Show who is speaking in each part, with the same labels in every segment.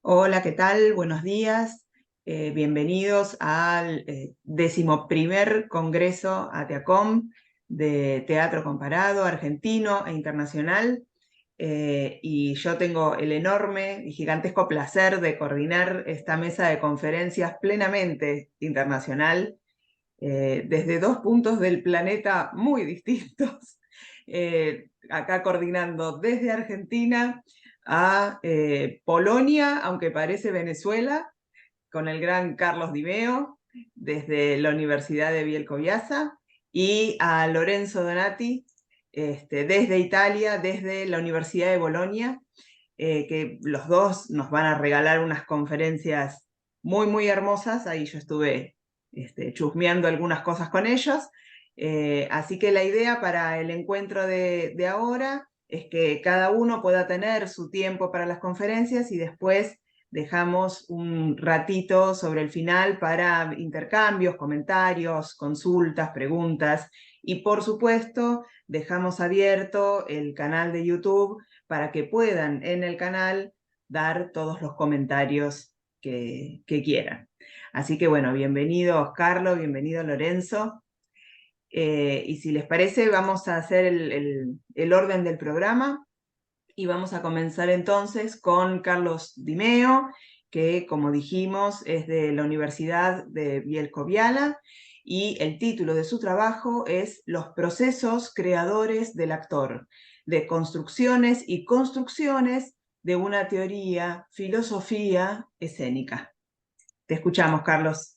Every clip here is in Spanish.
Speaker 1: Hola, ¿qué tal? Buenos días. Bienvenidos al 11º Congreso ATEACOM de Teatro Comparado, argentino e internacional. Y yo tengo el enorme y gigantesco placer de coordinar esta mesa de conferencias plenamente internacional, desde dos puntos del planeta muy distintos. Acá coordinando desde Argentina a Polonia, aunque parece Venezuela, con el gran Carlos Di Meo, desde la Universidad de Bielkoviasa, y a Lorenzo Donati, desde Italia, desde la Universidad de Bolonia, que los dos nos van a regalar unas conferencias muy, muy hermosas. Ahí yo estuve chusmeando algunas cosas con ellos. Así que la idea para el encuentro de ahora es que cada uno pueda tener su tiempo para las conferencias y después dejamos un ratito sobre el final para intercambios, comentarios, consultas, preguntas, y por supuesto dejamos abierto el canal de YouTube para que puedan en el canal dar todos los comentarios que quieran. Así que bueno, bienvenidos Carlos, bienvenido Lorenzo. Y si les parece, vamos a hacer el orden del programa y vamos a comenzar entonces con Carlos Di Meo, que como dijimos es de la Universidad de Bielkoviala, y el título de su trabajo es Los procesos creadores del actor, de construcciones y construcciones de una teoría, filosofía escénica. Te escuchamos, Carlos.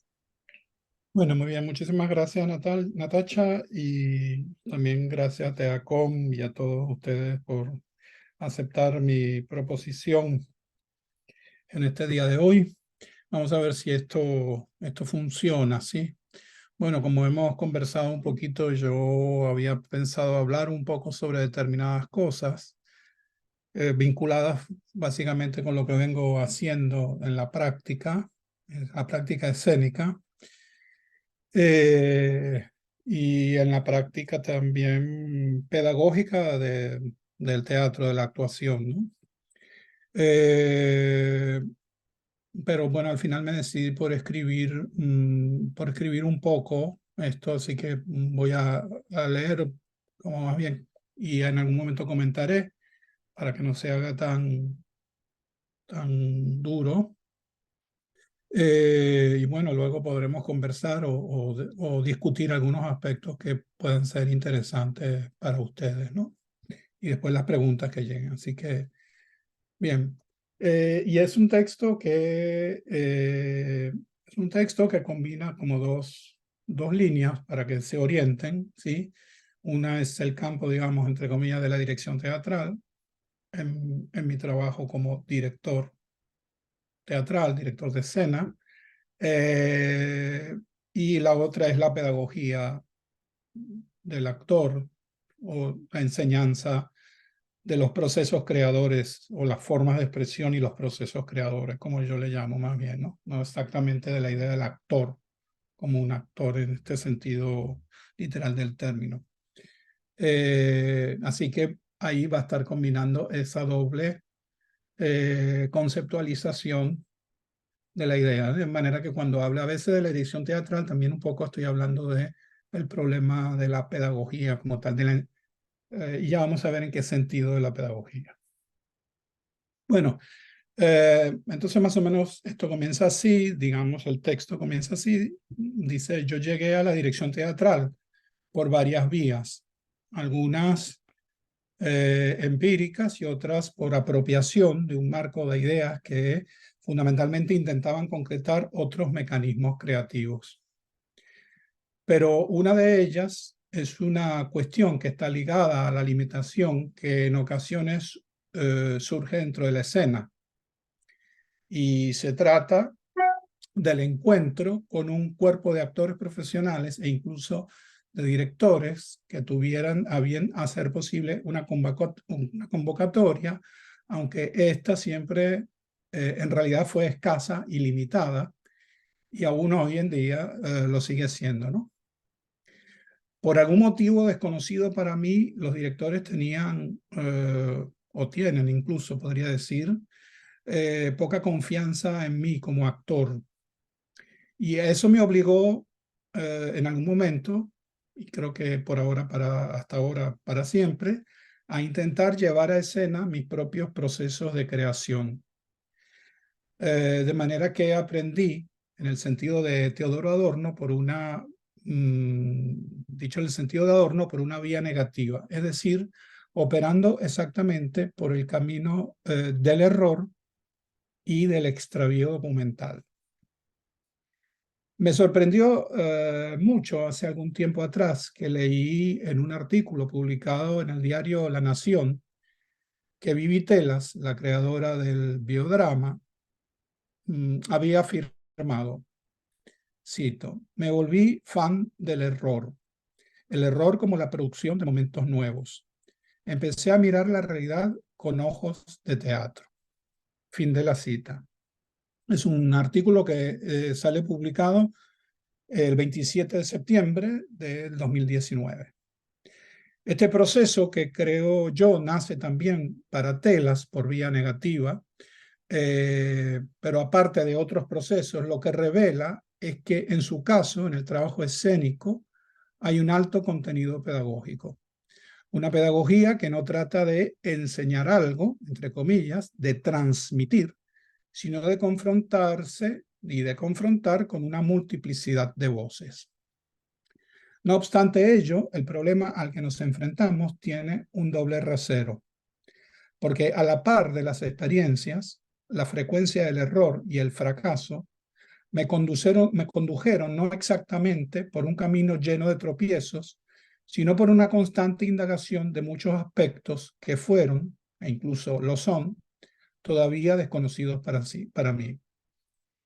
Speaker 2: Bueno, muy bien, muchísimas gracias Natacha, y también gracias a Teacom y a todos ustedes por aceptar mi proposición en este día de hoy. Vamos a ver si esto funciona, ¿sí? Bueno, como hemos conversado un poquito, yo había pensado hablar un poco sobre determinadas cosas vinculadas básicamente con lo que vengo haciendo en la práctica escénica. Eh, y en la práctica también pedagógica del teatro, de la actuación, ¿no? Eh, pero bueno, al final me decidí por escribir un poco esto, así que voy a leer como más bien, y en algún momento comentaré para que no se haga tan duro. Y bueno, luego podremos conversar o discutir algunos aspectos que puedan ser interesantes para ustedes, ¿no? Y después las preguntas que lleguen. Así que, bien. Y es un texto que combina como dos líneas para que se orienten, ¿sí? Una es el campo, digamos, entre comillas, de la dirección teatral, en mi trabajo como director teatral, director de escena. Y la otra es la pedagogía del actor o la enseñanza de los procesos creadores o las formas de expresión y los procesos creadores, como yo le llamo más bien, ¿no? No exactamente de la idea del actor como un actor en este sentido literal del término. Así que ahí va a estar combinando esa doble conceptualización de la idea, de manera que cuando hablo a veces de la edición teatral, también un poco estoy hablando del problema de la pedagogía como tal, y ya vamos a ver en qué sentido de la pedagogía. Bueno, entonces más o menos esto comienza así, digamos, el texto comienza así, dice: yo llegué a la dirección teatral por varias vías, algunas empíricas y otras por apropiación de un marco de ideas que fundamentalmente intentaban concretar otros mecanismos creativos. Pero una de ellas es una cuestión que está ligada a la limitación que en ocasiones surge dentro de la escena, y se trata del encuentro con un cuerpo de actores profesionales e incluso de directores que tuvieran a bien hacer posible una convocatoria, aunque esta siempre en realidad fue escasa y limitada, y aún hoy en día lo sigue siendo, ¿no? Por algún motivo desconocido para mí, los directores tenían, o tienen incluso, podría decir, poca confianza en mí como actor. Y eso me obligó en algún momento, y creo que por ahora, hasta ahora, para siempre, a intentar llevar a escena mis propios procesos de creación. De manera que aprendí, en el sentido de Teodoro Adorno, dicho en el sentido de Adorno, por una vía negativa, es decir, operando exactamente por el camino del error y del extravío documental. Me sorprendió mucho hace algún tiempo atrás que leí en un artículo publicado en el diario La Nación que Vivi Telas, la creadora del biodrama, había afirmado, cito, me volví fan del error, el error como la producción de momentos nuevos. Empecé a mirar la realidad con ojos de teatro. Fin de la cita. Es un artículo que sale publicado el 27 de septiembre del 2019. Este proceso que creo yo nace también para Telas por vía negativa, pero aparte de otros procesos, lo que revela es que en su caso, en el trabajo escénico, hay un alto contenido pedagógico. Una pedagogía que no trata de enseñar algo, entre comillas, de transmitir, sino de confrontarse y de confrontar con una multiplicidad de voces. No obstante ello, el problema al que nos enfrentamos tiene un doble rasero, porque a la par de las experiencias, la frecuencia del error y el fracaso me condujeron no exactamente por un camino lleno de tropiezos, sino por una constante indagación de muchos aspectos que fueron, e incluso lo son, todavía desconocidos para mí.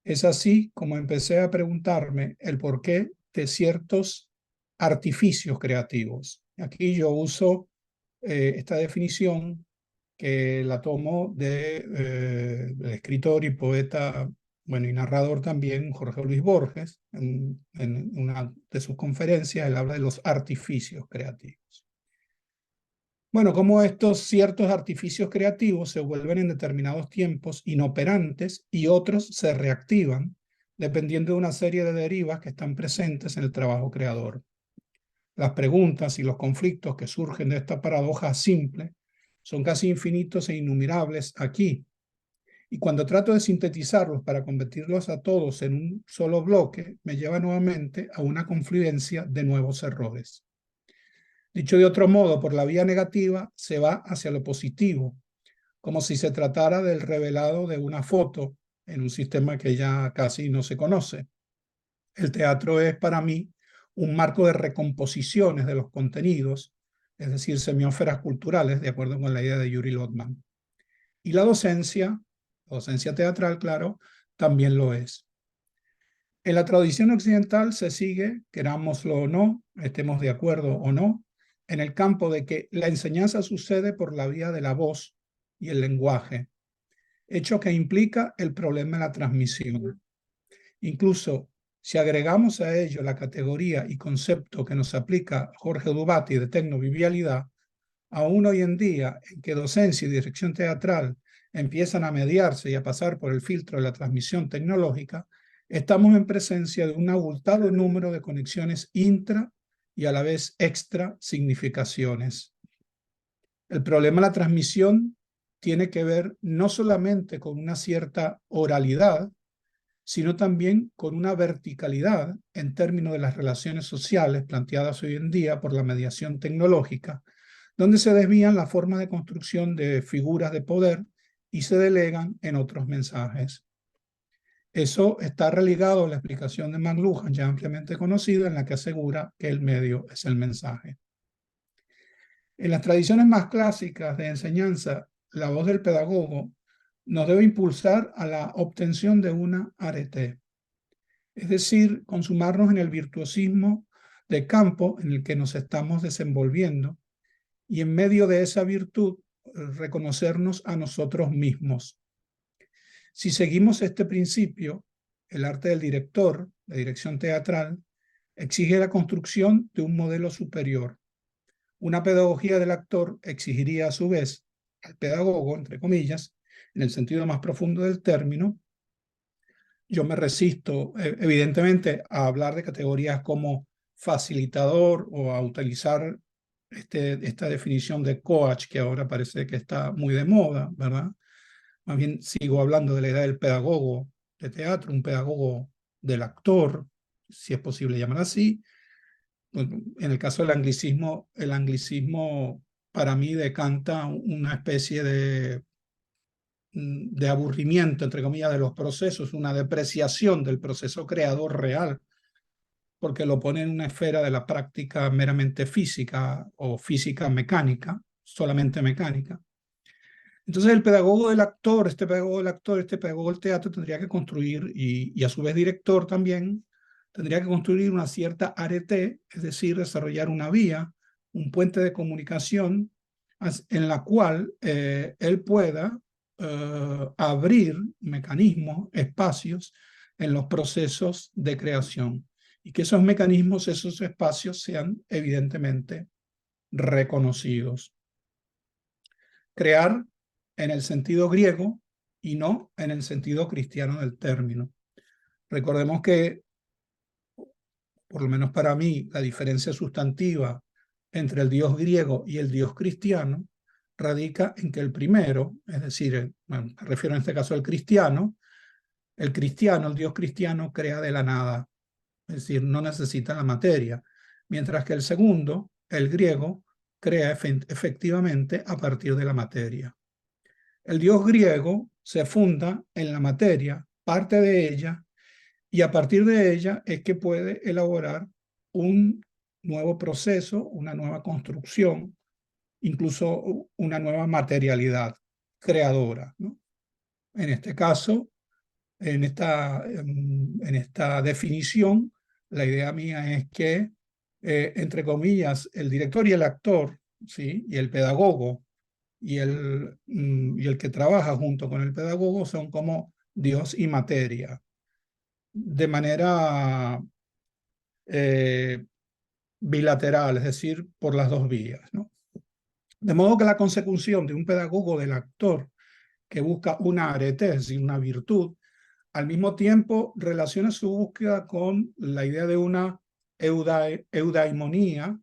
Speaker 2: Es así como empecé a preguntarme el porqué de ciertos artificios creativos. Aquí yo uso esta definición que la tomo del escritor y poeta, bueno, y narrador también, Jorge Luis Borges. En una de sus conferencias, él habla de los artificios creativos. Bueno, cómo estos ciertos artificios creativos se vuelven en determinados tiempos inoperantes y otros se reactivan, dependiendo de una serie de derivas que están presentes en el trabajo creador. Las preguntas y los conflictos que surgen de esta paradoja simple son casi infinitos e innumerables aquí. Y cuando trato de sintetizarlos para convertirlos a todos en un solo bloque, me lleva nuevamente a una confluencia de nuevos errores. Dicho de otro modo, por la vía negativa se va hacia lo positivo, como si se tratara del revelado de una foto en un sistema que ya casi no se conoce. El teatro es para mí un marco de recomposiciones de los contenidos, es decir, semiósferas culturales, de acuerdo con la idea de Yuri Lotman. Y la docencia teatral, claro, también lo es. En la tradición occidental se sigue, querámoslo o no, estemos de acuerdo o no, en el campo de que la enseñanza sucede por la vía de la voz y el lenguaje, hecho que implica el problema de la transmisión. Incluso si agregamos a ello la categoría y concepto que nos aplica Jorge Dubati de tecnovivialidad, aún hoy en día en que docencia y dirección teatral empiezan a mediarse y a pasar por el filtro de la transmisión tecnológica, estamos en presencia de un abultado número de conexiones intra y a la vez extra significaciones. El problema de la transmisión tiene que ver no solamente con una cierta oralidad, sino también con una verticalidad en términos de las relaciones sociales planteadas hoy en día por la mediación tecnológica, donde se desvían las formas de construcción de figuras de poder y se delegan en otros mensajes. Eso está religado a la explicación de McLuhan, ya ampliamente conocida, en la que asegura que el medio es el mensaje. En las tradiciones más clásicas de enseñanza, la voz del pedagogo nos debe impulsar a la obtención de una arete, es decir, consumarnos en el virtuosismo de campo en el que nos estamos desenvolviendo y en medio de esa virtud reconocernos a nosotros mismos. Si seguimos este principio, el arte del director, la dirección teatral, exige la construcción de un modelo superior. Una pedagogía del actor exigiría a su vez al pedagogo, entre comillas, en el sentido más profundo del término, yo me resisto, evidentemente, a hablar de categorías como facilitador o a utilizar esta definición de coach que ahora parece que está muy de moda, ¿verdad? Más bien sigo hablando de la idea del pedagogo de teatro, un pedagogo del actor, si es posible llamar así. En el caso del anglicismo, el anglicismo para mí decanta una especie de aburrimiento, entre comillas, de los procesos, una depreciación del proceso creador real, porque lo pone en una esfera de la práctica meramente física o física mecánica, solamente mecánica. Entonces el pedagogo del actor, este pedagogo del actor, este pedagogo del teatro tendría que construir, y a su vez director también, tendría que construir una cierta arete, es decir, desarrollar una vía, un puente de comunicación en la cual él pueda abrir mecanismos, espacios en los procesos de creación y que esos mecanismos, esos espacios sean evidentemente reconocidos. Crear en el sentido griego y no en el sentido cristiano del término. Recordemos que, por lo menos para mí, la diferencia sustantiva entre el Dios griego y el Dios cristiano radica en que el primero, es decir, bueno, me refiero en este caso al cristiano, el Dios cristiano crea de la nada, es decir, no necesita la materia, mientras que el segundo, el griego, crea efectivamente a partir de la materia. El Dios griego se funda en la materia, parte de ella, y a partir de ella es que puede elaborar un nuevo proceso, una nueva construcción, incluso una nueva materialidad creadora, ¿no? En este caso, en esta definición, la idea mía es que, entre comillas, el director y el actor, ¿sí? Y el pedagogo y el que trabaja junto con el pedagogo son como Dios y materia, de manera bilateral, es decir, por las dos vías, ¿no? De modo que la consecución de un pedagogo del actor que busca una arete, es decir, una virtud, al mismo tiempo relaciona su búsqueda con la idea de una eudaimonía,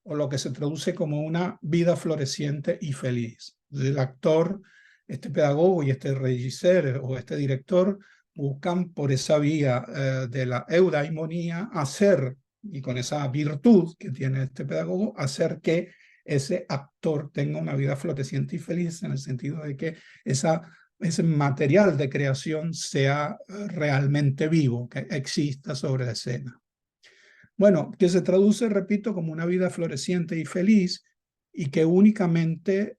Speaker 2: o lo que se traduce como una vida floreciente y feliz. El actor, este pedagogo y este regisseur o este director buscan por esa vía de la eudaimonía hacer, y con esa virtud que tiene este pedagogo, hacer que ese actor tenga una vida floreciente y feliz, en el sentido de que ese material de creación sea realmente vivo, que exista sobre la escena. Bueno, que se traduce, repito, como una vida floreciente y feliz, y que únicamente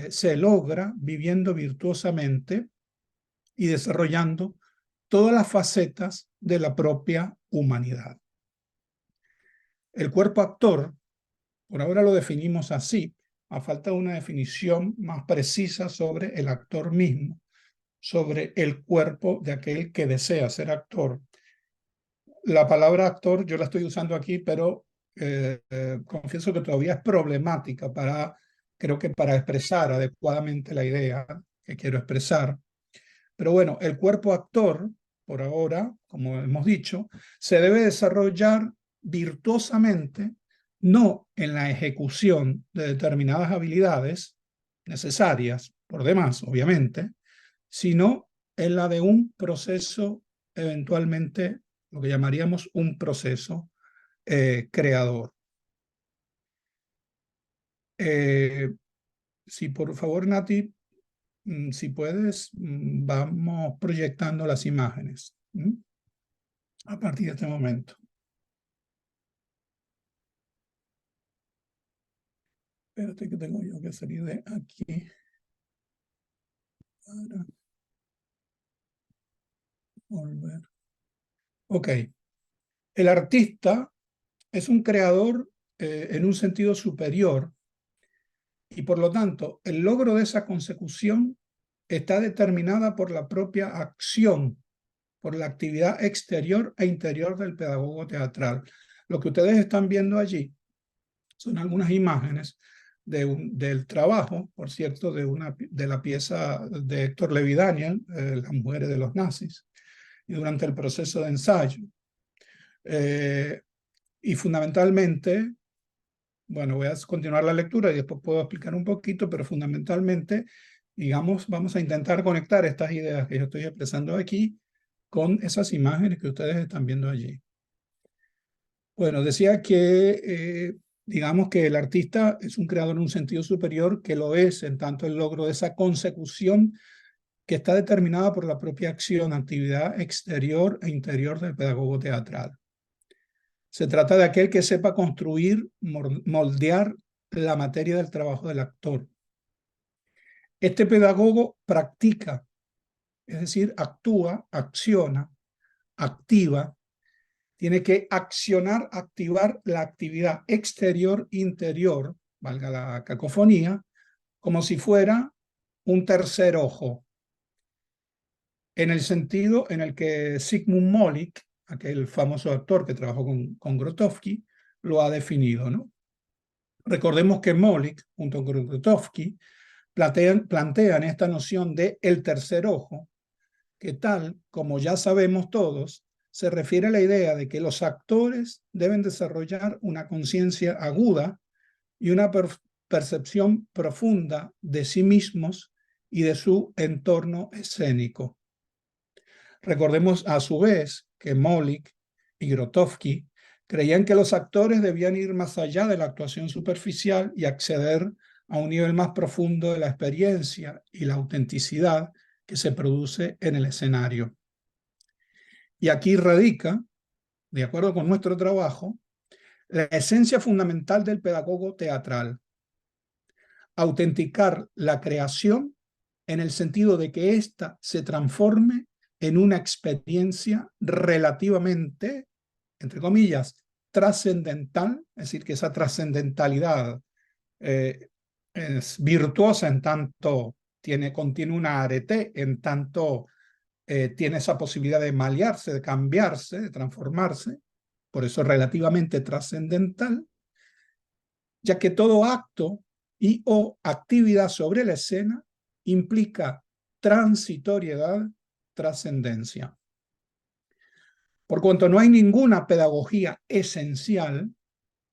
Speaker 2: se logra viviendo virtuosamente y desarrollando todas las facetas de la propia humanidad. El cuerpo actor, por ahora lo definimos así, a falta de una definición más precisa sobre el actor mismo, sobre el cuerpo de aquel que desea ser actor. La palabra actor yo la estoy usando aquí, pero confieso que todavía es problemática creo que para expresar adecuadamente la idea que quiero expresar. Pero bueno, el cuerpo actor, por ahora, como hemos dicho, se debe desarrollar virtuosamente, no en la ejecución de determinadas habilidades necesarias, por demás, obviamente, sino en la de un proceso eventualmente, lo que llamaríamos un proceso creador. Si por favor, Nati, si puedes, vamos proyectando las imágenes a partir de este momento. Espérate que tengo yo que salir de aquí para volver. Ok. El artista es un creador en un sentido superior, y por lo tanto el logro de esa consecución está determinada por la propia acción, por la actividad exterior e interior del pedagogo teatral. Lo que ustedes están viendo allí son algunas imágenes del trabajo, por cierto, de la pieza de Héctor Levi-Daniel, Las mujeres de los nazis, y durante el proceso de ensayo. Y fundamentalmente, bueno, voy a continuar la lectura y después puedo explicar un poquito, pero fundamentalmente, digamos, vamos a intentar conectar estas ideas que yo estoy expresando aquí con esas imágenes que ustedes están viendo allí. Bueno, decía que, digamos que el artista es un creador en un sentido superior, que lo es en tanto el logro de esa consecución que está determinada por la propia acción, actividad exterior e interior del pedagogo teatral. Se trata de aquel que sepa construir, moldear la materia del trabajo del actor. Este pedagogo practica, es decir, actúa, acciona, activa, tiene que accionar, activar la actividad exterior-interior, valga la cacofonía, como si fuera un tercer ojo, en el sentido en el que Zygmunt Molik, aquel famoso actor que trabajó con Grotowski, lo ha definido, ¿no? Recordemos que Molik, junto con Grotowski, plantean esta noción de el tercer ojo, que tal como ya sabemos todos, se refiere a la idea de que los actores deben desarrollar una conciencia aguda y una percepción profunda de sí mismos y de su entorno escénico. Recordemos a su vez que Molik y Grotowski creían que los actores debían ir más allá de la actuación superficial y acceder a un nivel más profundo de la experiencia y la autenticidad que se produce en el escenario. Y aquí radica, de acuerdo con nuestro trabajo, la esencia fundamental del pedagogo teatral: autenticar la creación en el sentido de que ésta se transforme en una experiencia relativamente, entre comillas, trascendental, es decir, que esa trascendentalidad es virtuosa en tanto contiene una arete, en tanto tiene esa posibilidad de malearse, de cambiarse, de transformarse, por eso relativamente trascendental, ya que todo acto y o actividad sobre la escena implica transitoriedad, trascendencia. Por cuanto no hay ninguna pedagogía esencial,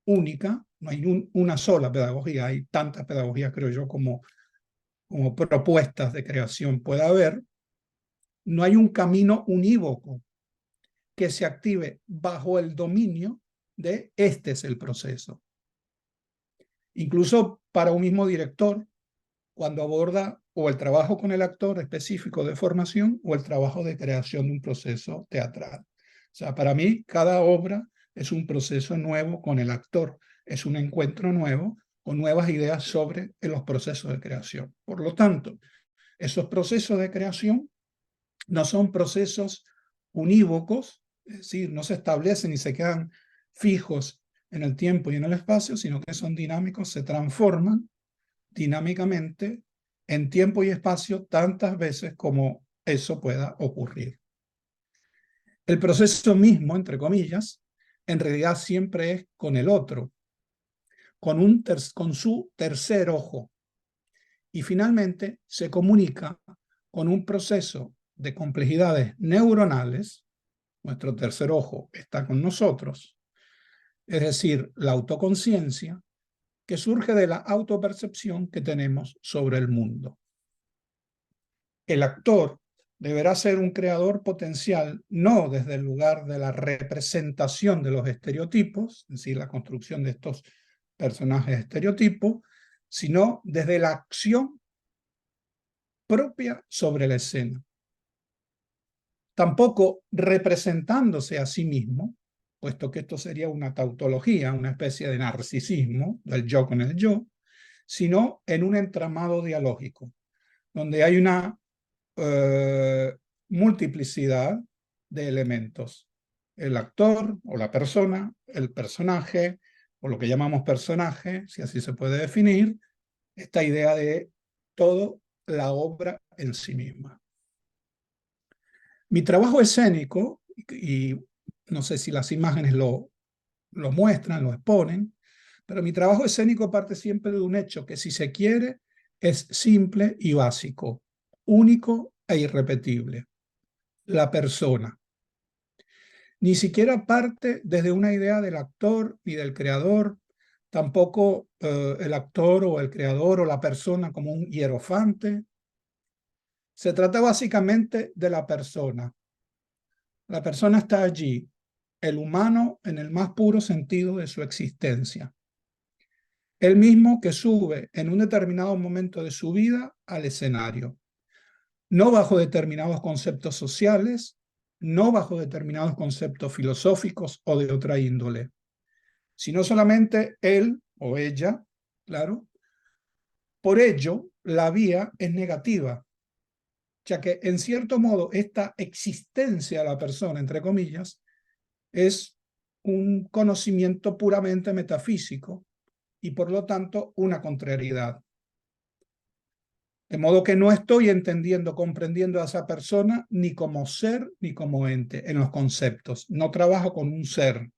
Speaker 2: única, no hay una sola pedagogía, hay tantas pedagogías, creo yo, como propuestas de creación pueda haber, no hay un camino unívoco que se active bajo el dominio de este es el proceso. Incluso para un mismo director, cuando aborda o el trabajo con el actor específico de formación o el trabajo de creación de un proceso teatral. O sea, para mí cada obra es un proceso nuevo con el actor, es un encuentro nuevo con nuevas ideas sobre los procesos de creación. Por lo tanto, esos procesos de creación no son procesos unívocos, es decir, no se establecen y se quedan fijos en el tiempo y en el espacio, sino que son dinámicos, se transforman dinámicamente en tiempo y espacio tantas veces como eso pueda ocurrir. El proceso mismo, entre comillas, en realidad siempre es con el otro, con su tercer ojo, y finalmente se comunica con un proceso de complejidades neuronales. Nuestro tercer ojo está con nosotros, es decir, la autoconciencia, que surge de la autopercepción que tenemos sobre el mundo. El actor deberá ser un creador potencial, no desde el lugar de la representación de los estereotipos, es decir, la construcción de estos personajes estereotipos, sino desde la acción propia sobre la escena. Tampoco representándose a sí mismo, puesto que esto sería una tautología, una especie de narcisismo del yo con el yo, sino en un entramado dialógico, donde hay una multiplicidad de elementos. El actor o la persona, el personaje, o lo que llamamos personaje, si así se puede definir, esta idea de toda la obra en sí misma. Mi trabajo escénico, y no sé si las imágenes lo muestran, lo exponen, Pero mi trabajo escénico parte siempre de un hecho que, si se quiere, es simple y básico, único e irrepetible: la persona. Ni siquiera parte desde una idea del actor ni del creador, tampoco el actor o el creador o la persona como un hierofante. Se trata básicamente de la persona. La persona está allí, el humano en el más puro sentido de su existencia. El mismo que sube en un determinado momento de su vida al escenario, no bajo determinados conceptos sociales, no bajo determinados conceptos filosóficos o de otra índole, sino solamente él o ella, claro. Por ello, la vía es negativa, ya que en cierto modo esta existencia de la persona, entre comillas, es un conocimiento puramente metafísico y por lo tanto una contrariedad. De modo que no estoy entendiendo, comprendiendo a esa persona ni como ser ni como ente en los conceptos. No trabajo con un ser,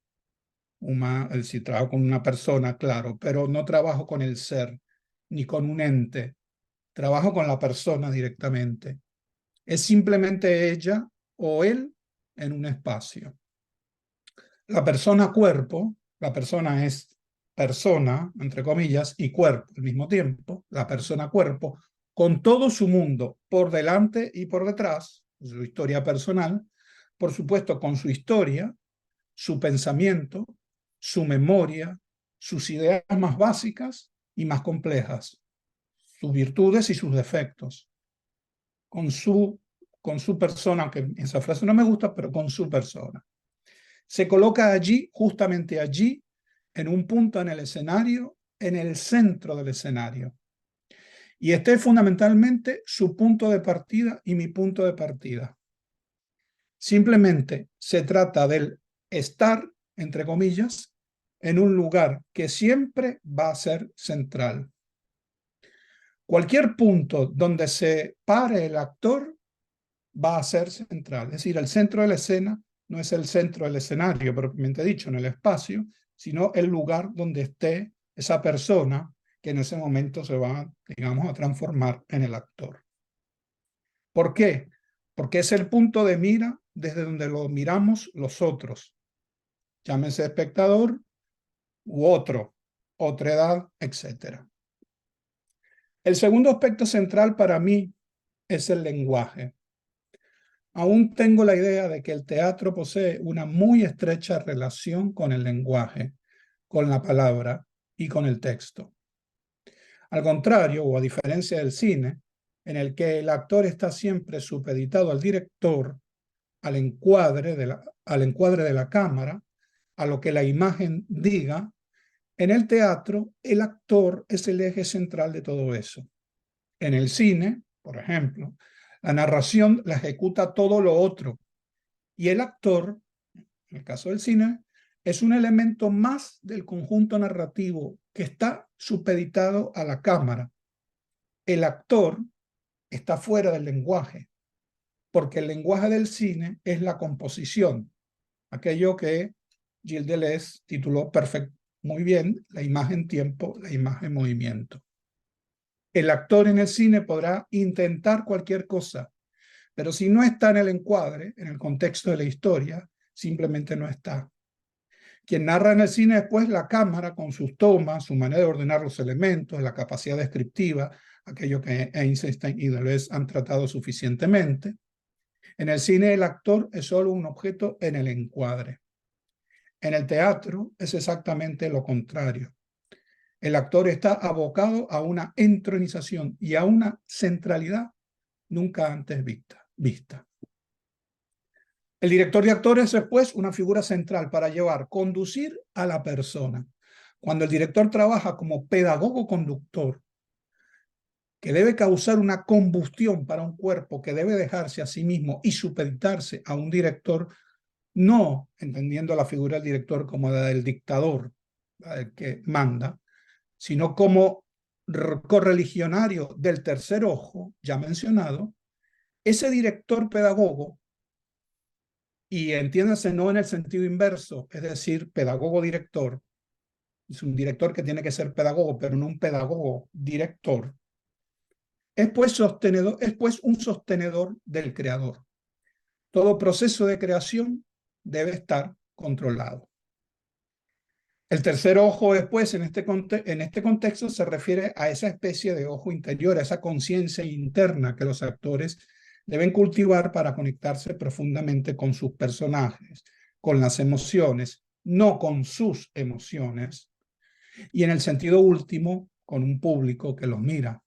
Speaker 2: si trabajo con una persona, claro, pero no trabajo con el ser ni con un ente. Trabajo con la persona directamente. Es simplemente ella o él en un espacio. La persona cuerpo, la persona es persona, entre comillas, y cuerpo al mismo tiempo, la persona cuerpo, con todo su mundo por delante y por detrás, su historia personal, por supuesto con su historia, su pensamiento, su memoria, sus ideas más básicas y más complejas, sus virtudes y sus defectos, con su persona, aunque esa frase no me gusta, pero con su persona. Se coloca allí, justamente allí, en un punto en el escenario, en el centro del escenario. Y este es fundamentalmente su punto de partida y mi punto de partida. Simplemente se trata del estar, entre comillas, en un lugar que siempre va a ser central. Cualquier punto donde se pare el actor va a ser central. Es decir, el centro de la escena no es el centro del escenario, propiamente dicho, en el espacio, sino el lugar donde esté esa persona que en ese momento se va, digamos, a transformar en el actor. ¿Por qué? Porque es el punto de mira desde donde lo miramos los otros, llámese espectador u otro, otra edad, etc. El segundo aspecto central para mí es el lenguaje. Aún tengo la idea de que el teatro posee una muy estrecha relación con el lenguaje, con la palabra y con el texto. Al contrario, o a diferencia del cine, en el que el actor está siempre supeditado al director, al encuadre de la cámara, a lo que la imagen diga, en el teatro el actor es el eje central de todo eso. En el cine, por ejemplo, la narración la ejecuta todo lo otro, y el actor, en el caso del cine, es un elemento más del conjunto narrativo que está supeditado a la cámara. El actor está fuera del lenguaje, porque el lenguaje del cine es la composición, aquello que Gilles Deleuze tituló muy bien, la imagen tiempo, la imagen movimiento. El actor en el cine podrá intentar cualquier cosa, pero si no está en el encuadre, en el contexto de la historia, simplemente no está. Quien narra en el cine después la cámara con sus tomas, su manera de ordenar los elementos, la capacidad descriptiva, aquello que Eisenstein y Deleuze han tratado suficientemente. En el cine el actor es solo un objeto en el encuadre. En el teatro es exactamente lo contrario. El actor está abocado a una entronización y a una centralidad nunca antes vista. El director de actores es, pues, una figura central para conducir a la persona. Cuando el director trabaja como pedagogo conductor, que debe causar una combustión para un cuerpo que debe dejarse a sí mismo y supeditarse a un director, no entendiendo la figura del director como la del dictador, la del que manda, sino como correligionario del tercer ojo, ya mencionado, ese director pedagogo, y entiéndase no en el sentido inverso, es decir, pedagogo-director, es un director que tiene que ser pedagogo, pero no un pedagogo director, es pues un sostenedor del creador. Todo proceso de creación debe estar controlado. El tercer ojo después, en este contexto, se refiere a esa especie de ojo interior, a esa conciencia interna que los actores deben cultivar para conectarse profundamente con sus personajes, con las emociones, no con sus emociones, y en el sentido último, con un público que los mira.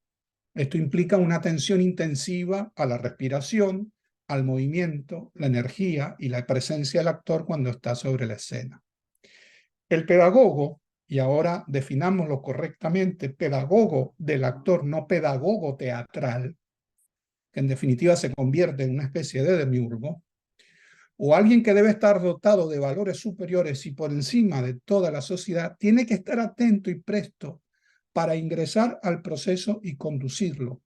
Speaker 2: Esto implica una atención intensiva a la respiración, al movimiento, la energía y la presencia del actor cuando está sobre la escena. El pedagogo, y ahora definámoslo correctamente, pedagogo del actor, no pedagogo teatral, que en definitiva se convierte en una especie de demiurgo, o alguien que debe estar dotado de valores superiores y por encima de toda la sociedad, tiene que estar atento y presto para ingresar al proceso y conducirlo,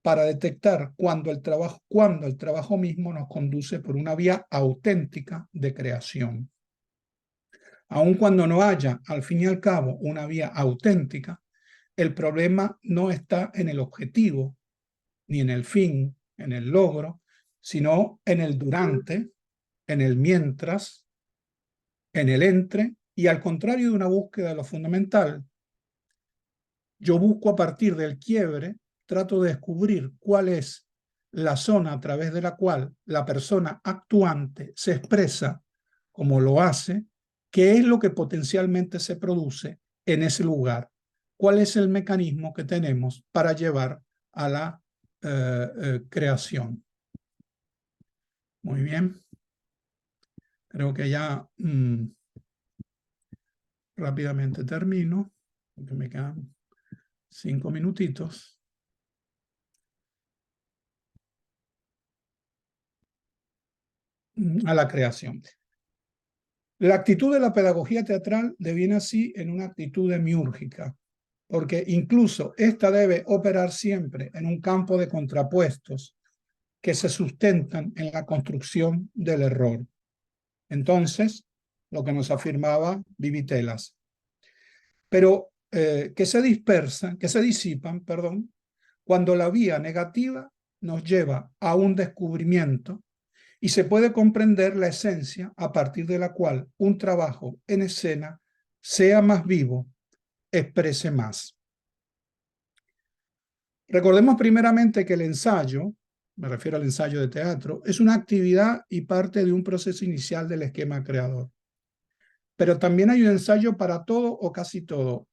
Speaker 2: para detectar cuando el trabajo mismo nos conduce por una vía auténtica de creación. Aun cuando no haya, al fin y al cabo, una vía auténtica, el problema no está en el objetivo, ni en el fin, en el logro, sino en el durante, en el mientras, en el entre, y al contrario de una búsqueda de lo fundamental, yo busco a partir del quiebre, trato de descubrir cuál es la zona a través de la cual la persona actuante se expresa como lo hace, qué es lo que potencialmente se produce en ese lugar, cuál es el mecanismo que tenemos para llevar a la creación. Muy bien. Creo que ya rápidamente termino, porque me quedan 5 minutitos. A la creación. La actitud de la pedagogía teatral deviene así en una actitud demiúrgica, porque incluso esta debe operar siempre en un campo de contrapuestos que se sustentan en la construcción del error. Entonces, lo que nos afirmaba Vivitelas. Pero que se disipan, cuando la vía negativa nos lleva a un descubrimiento y se puede comprender la esencia a partir de la cual un trabajo en escena sea más vivo, exprese más. Recordemos primeramente que el ensayo, me refiero al ensayo de teatro, es una actividad y parte de un proceso inicial del esquema creador. Pero también hay un ensayo para todo o casi todo.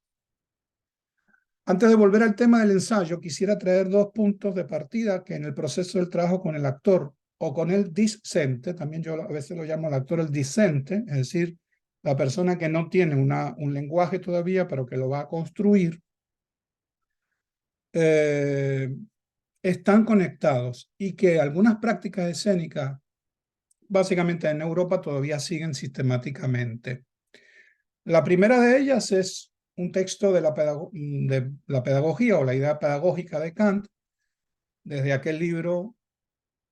Speaker 2: Antes de volver al tema del ensayo, quisiera traer 2 puntos de partida que en el proceso del trabajo con el actor o con el discente, también yo a veces lo llamo al actor el discente, es decir, la persona que no tiene un lenguaje todavía, pero que lo va a construir, están conectados y que algunas prácticas escénicas, básicamente en Europa, todavía siguen sistemáticamente. La primera de ellas es un texto de la pedagogía o la idea pedagógica de Kant, desde aquel libro,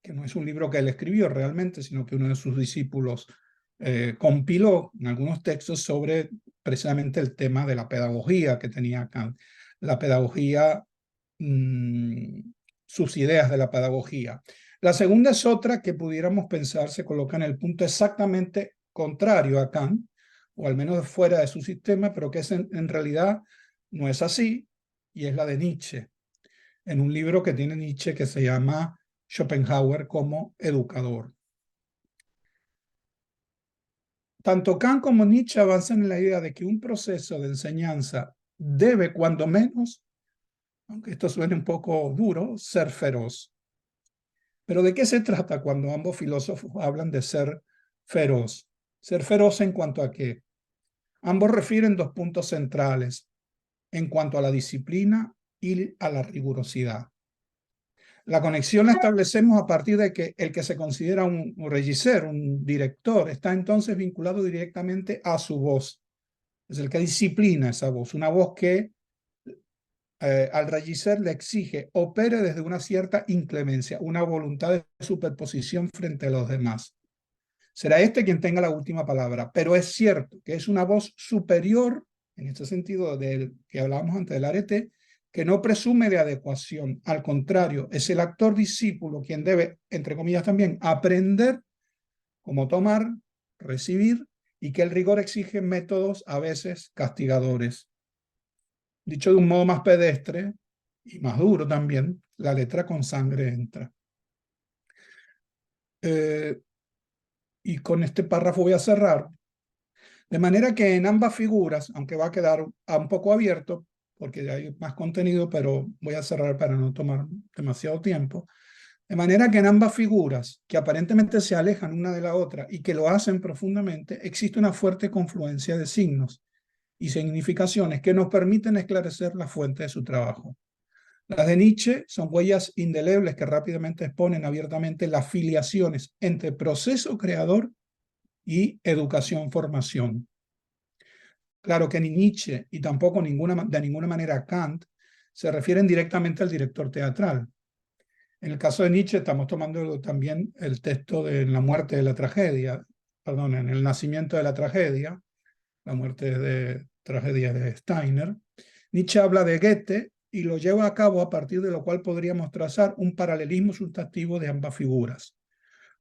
Speaker 2: que no es un libro que él escribió realmente, sino que uno de sus discípulos compiló en algunos textos sobre precisamente el tema de la pedagogía que tenía Kant. La pedagogía, sus ideas de la pedagogía. La segunda es otra que pudiéramos pensar se coloca en el punto exactamente contrario a Kant, o al menos fuera de su sistema, pero que en realidad no es así, y es la de Nietzsche, en un libro que tiene Nietzsche que se llama Schopenhauer como educador. Tanto Kant como Nietzsche avanzan en la idea de que un proceso de enseñanza debe, cuando menos, aunque esto suene un poco duro, ser feroz. Pero ¿de qué se trata cuando ambos filósofos hablan de ser feroz? Ser feroz en cuanto a qué. Ambos refieren 2 puntos centrales en cuanto a la disciplina y a la rigurosidad. La conexión la establecemos a partir de que el que se considera un regisseur, un director, está entonces vinculado directamente a su voz. Es el que disciplina esa voz, una voz que al regisseur le exige opere desde una cierta inclemencia, una voluntad de superposición frente a los demás. Será este quien tenga la última palabra, pero es cierto que es una voz superior en este sentido del que hablábamos antes del arete, que no presume de adecuación, al contrario, es el actor discípulo quien debe, entre comillas también, aprender cómo tomar, recibir, y que el rigor exige métodos a veces castigadores. Dicho de un modo más pedestre y más duro también, la letra con sangre entra. Y con este párrafo voy a cerrar. De manera que en ambas figuras, aunque va a quedar un poco abierto, porque hay más contenido, pero voy a cerrar para no tomar demasiado tiempo. De manera que en ambas figuras, que aparentemente se alejan una de la otra y que lo hacen profundamente, existe una fuerte confluencia de signos y significaciones que nos permiten esclarecer la fuente de su trabajo. Las de Nietzsche son huellas indelebles que rápidamente exponen abiertamente las filiaciones entre proceso creador y educación-formación. Claro que ni Nietzsche y tampoco de ninguna manera Kant se refieren directamente al director teatral. En el caso de Nietzsche estamos tomando también el texto de La muerte de la tragedia, perdón, en El nacimiento de la tragedia, la muerte de tragedia de Steiner. Nietzsche habla de Goethe y lo lleva a cabo a partir de lo cual podríamos trazar un paralelismo sustantivo de ambas figuras.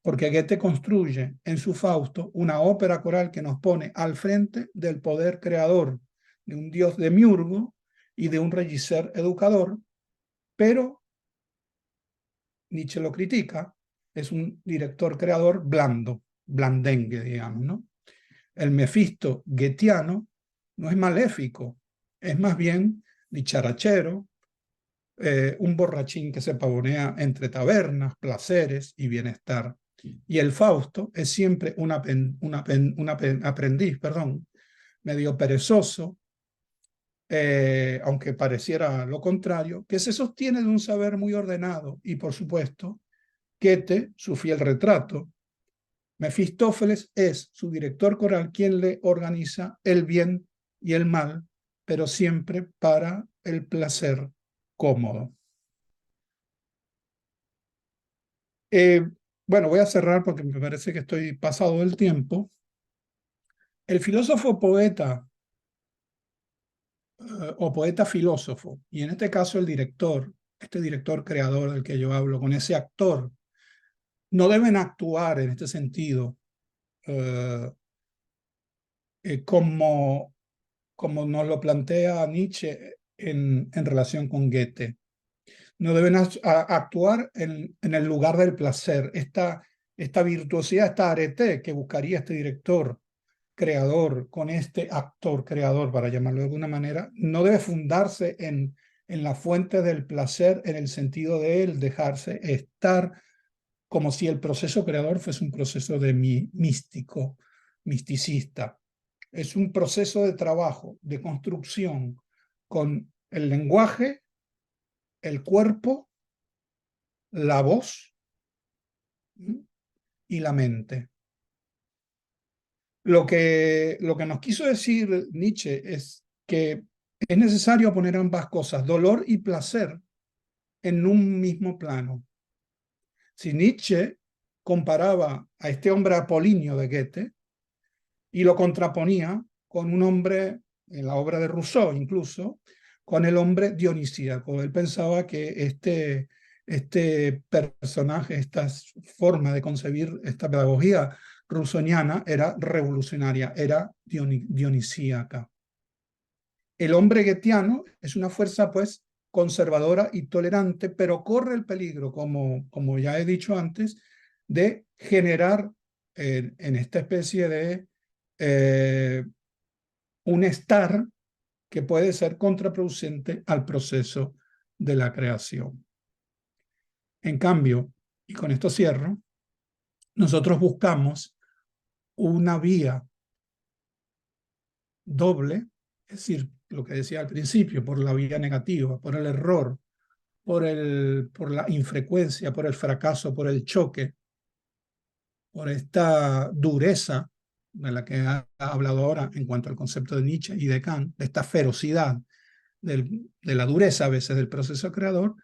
Speaker 2: Porque Goethe construye en su Fausto una ópera coral que nos pone al frente del poder creador de un dios demiurgo y de un regisseur educador, pero Nietzsche lo critica, es un director creador blando, blandengue, digamos, ¿no? El Mefisto goetheano no es maléfico, es más bien dicharachero, un borrachín que se pavonea entre tabernas, placeres y bienestar. Y el Fausto es siempre un aprendiz, medio perezoso, aunque pareciera lo contrario, que se sostiene de un saber muy ordenado y, por supuesto, Goethe, su fiel retrato. Mefistófeles es su director coral quien le organiza el bien y el mal, pero siempre para el placer cómodo. Bueno, voy a cerrar porque me parece que estoy pasado del tiempo. El filósofo poeta o poeta filósofo, y en este caso el director, este director creador del que yo hablo, con ese actor, no deben actuar en este sentido como nos lo plantea Nietzsche en relación con Goethe. No deben actuar en el lugar del placer. Esta virtuosidad, esta arete que buscaría este director creador con este actor creador, para llamarlo de alguna manera, no debe fundarse en la fuente del placer en el sentido de él dejarse estar como si el proceso creador fuese un proceso de místico, misticista. Es un proceso de trabajo, de construcción con el lenguaje, el cuerpo, la voz y la mente. Lo que nos quiso decir Nietzsche es que es necesario poner ambas cosas, dolor y placer, en un mismo plano. Si Nietzsche comparaba a este hombre apolíneo de Goethe y lo contraponía con un hombre, en la obra de Rousseau incluso, con el hombre dionisíaco. Él pensaba que este personaje, esta forma de concebir esta pedagogía rousseauiana era revolucionaria, era dionisíaca. El hombre goetheano es una fuerza, pues, conservadora y tolerante, pero corre el peligro, como ya he dicho antes, de generar en esta especie de un estar que puede ser contraproducente al proceso de la creación. En cambio, y con esto cierro, nosotros buscamos una vía doble, es decir, lo que decía al principio, por la vía negativa, por el error, por la infrecuencia, por el fracaso, por el choque, por esta dureza de la que ha hablado ahora en cuanto al concepto de Nietzsche y de Kant, de esta ferocidad, de la dureza a veces del proceso creador,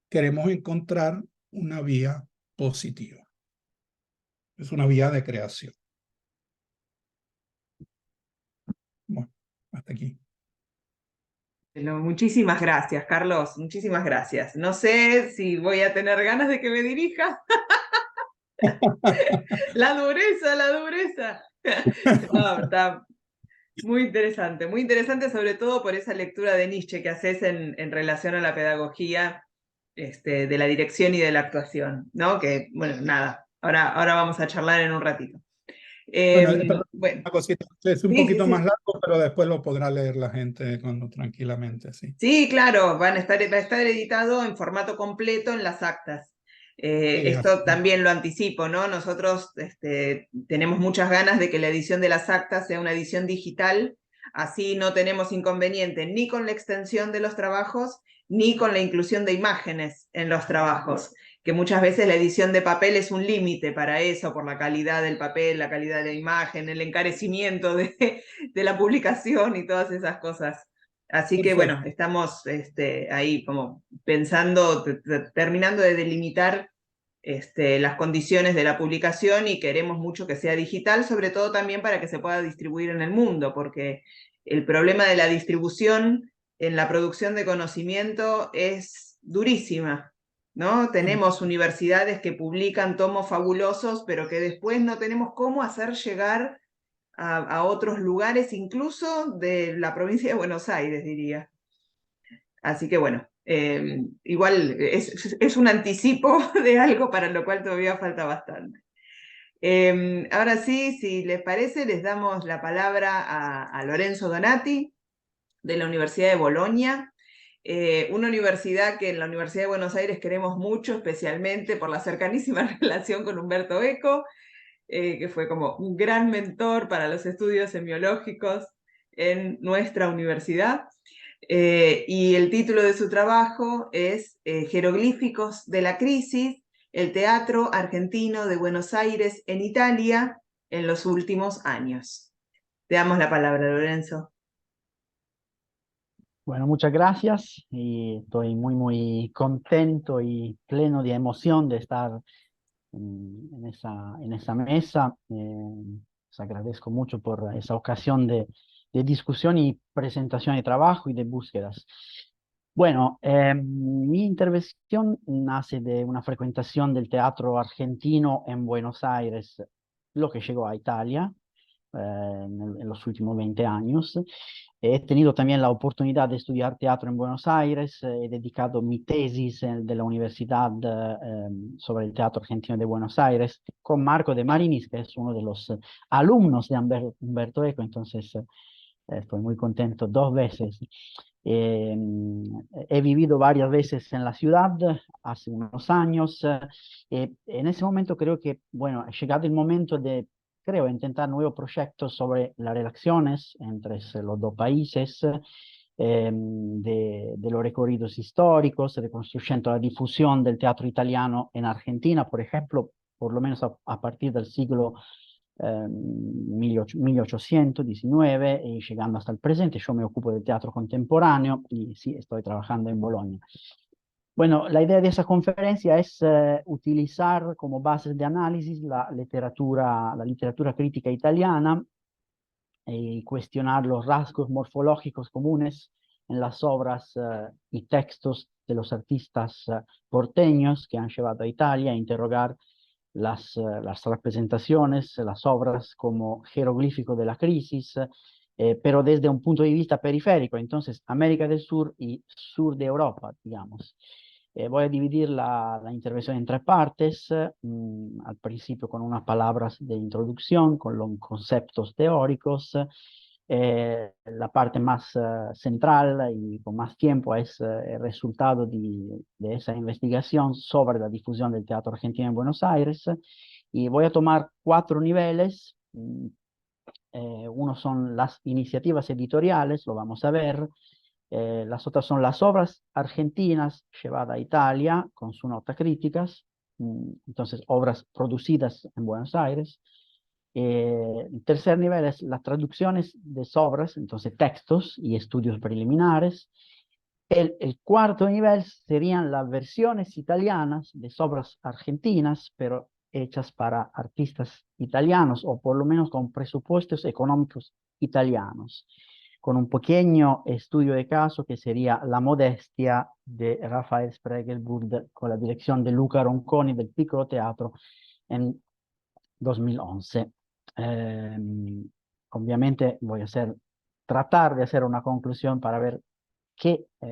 Speaker 2: queremos encontrar una vía positiva. Es una vía de creación. Bueno, hasta aquí.
Speaker 1: Bueno, muchísimas gracias, Carlos, muchísimas gracias. No sé si voy a tener ganas de que me dirija. La dureza, la dureza. No, está muy interesante sobre todo por esa lectura de Nietzsche que haces en relación a la pedagogía de la dirección y de la actuación, ¿no? Que, bueno, nada, ahora vamos a charlar en un ratito.
Speaker 2: Bueno, perdón,
Speaker 1: Bueno,
Speaker 2: una cosita, es un
Speaker 1: sí, sí,
Speaker 2: poquito más
Speaker 1: sí.
Speaker 2: largo, pero después lo podrá leer la gente tranquilamente, sí.
Speaker 1: Sí, claro, va a estar editado en formato completo en las actas.
Speaker 2: Sí,
Speaker 1: Esto también lo anticipo, ¿no? Nosotros tenemos muchas ganas de que la edición de las actas sea una edición digital, así no tenemos inconveniente ni con la extensión de los trabajos, ni con la inclusión de imágenes en los trabajos, que muchas veces la edición de papel es un límite para eso, por la calidad del papel, la calidad de la imagen, el encarecimiento de la publicación y todas esas cosas. Así que bueno,
Speaker 2: perfecto.
Speaker 1: estamos ahí como pensando, terminando de delimitar las condiciones de la publicación y queremos mucho que sea digital, sobre todo también para que se pueda distribuir en el mundo, porque el problema de la distribución en la producción de conocimiento es durísima, ¿no? Tenemos universidades que publican tomos fabulosos, pero que después no tenemos cómo hacer llegar a otros lugares, incluso de la provincia de Buenos Aires, diría. Así que bueno, igual es un anticipo de algo para lo cual todavía falta bastante. Ahora sí, si les parece, les damos la palabra a Lorenzo Donati, de la Universidad de Bolonia, una universidad que en la Universidad de Buenos Aires queremos mucho, especialmente por la cercanísima relación con Humberto Eco, que fue como un gran mentor para los estudios semiológicos en nuestra universidad. Y el título de su trabajo es Jeroglíficos de la crisis, el teatro argentino de Buenos Aires en Italia en los últimos años. Te damos la palabra, Lorenzo.
Speaker 3: Bueno, muchas gracias y estoy muy contento y pleno de emoción de estar en esa mesa. Les agradezco mucho por esa ocasión de discusión y presentación de trabajo y de búsquedas. Bueno, mi intervención nace de una frecuentación del teatro argentino en Buenos Aires, lo que llegó a Italia en los últimos 20 años. He tenido también la oportunidad de estudiar teatro en Buenos Aires. He dedicado mi tesis de la universidad sobre el teatro argentino de Buenos Aires con Marco de Marinis, que es uno de los alumnos de Humberto Eco. Entonces, estoy muy contento 2 veces. Eh, He vivido varias veces en la ciudad hace unos años. En ese momento creo que, bueno, ha llegado el momento de, creo, intentar nuevos proyectos sobre las relaciones entre los dos países, de los recorridos históricos, reconstruyendo la difusión del teatro italiano en Argentina, por ejemplo, por lo menos a partir del siglo 1819 y llegando hasta el presente. Yo me ocupo del teatro contemporáneo y sí, estoy trabajando en Bolonia. Bueno, la idea de esa conferencia es utilizar como base de análisis la literatura crítica italiana y cuestionar los rasgos morfológicos comunes en las obras y textos de los artistas porteños que han llevado a Italia, a interrogar las representaciones, las obras como jeroglífico de la crisis, pero desde un punto de vista periférico, entonces América del Sur y sur de Europa, digamos. Voy a dividir la intervención en 3 partes, al principio con unas palabras de introducción, con los conceptos teóricos. La parte más central y con más tiempo es el resultado de esa investigación sobre la difusión del teatro argentino en Buenos Aires. Y voy a tomar 4 niveles. Uno son las iniciativas editoriales, lo vamos a ver. Las otras son las obras argentinas llevadas a Italia con sus notas críticas. Entonces, obras producidas en Buenos Aires. El tercer nivel es las traducciones de obras, entonces textos y estudios preliminares. El cuarto nivel serían las versiones italianas de obras argentinas, pero hechas para artistas italianos o por lo menos con presupuestos económicos italianos. con un pequeño estudio de caso que sería La modestia de Rafael Spregelburg con la dirección de Luca Ronconi del Piccolo Teatro en 2011. Obviamente voy a tratar de hacer una conclusión para ver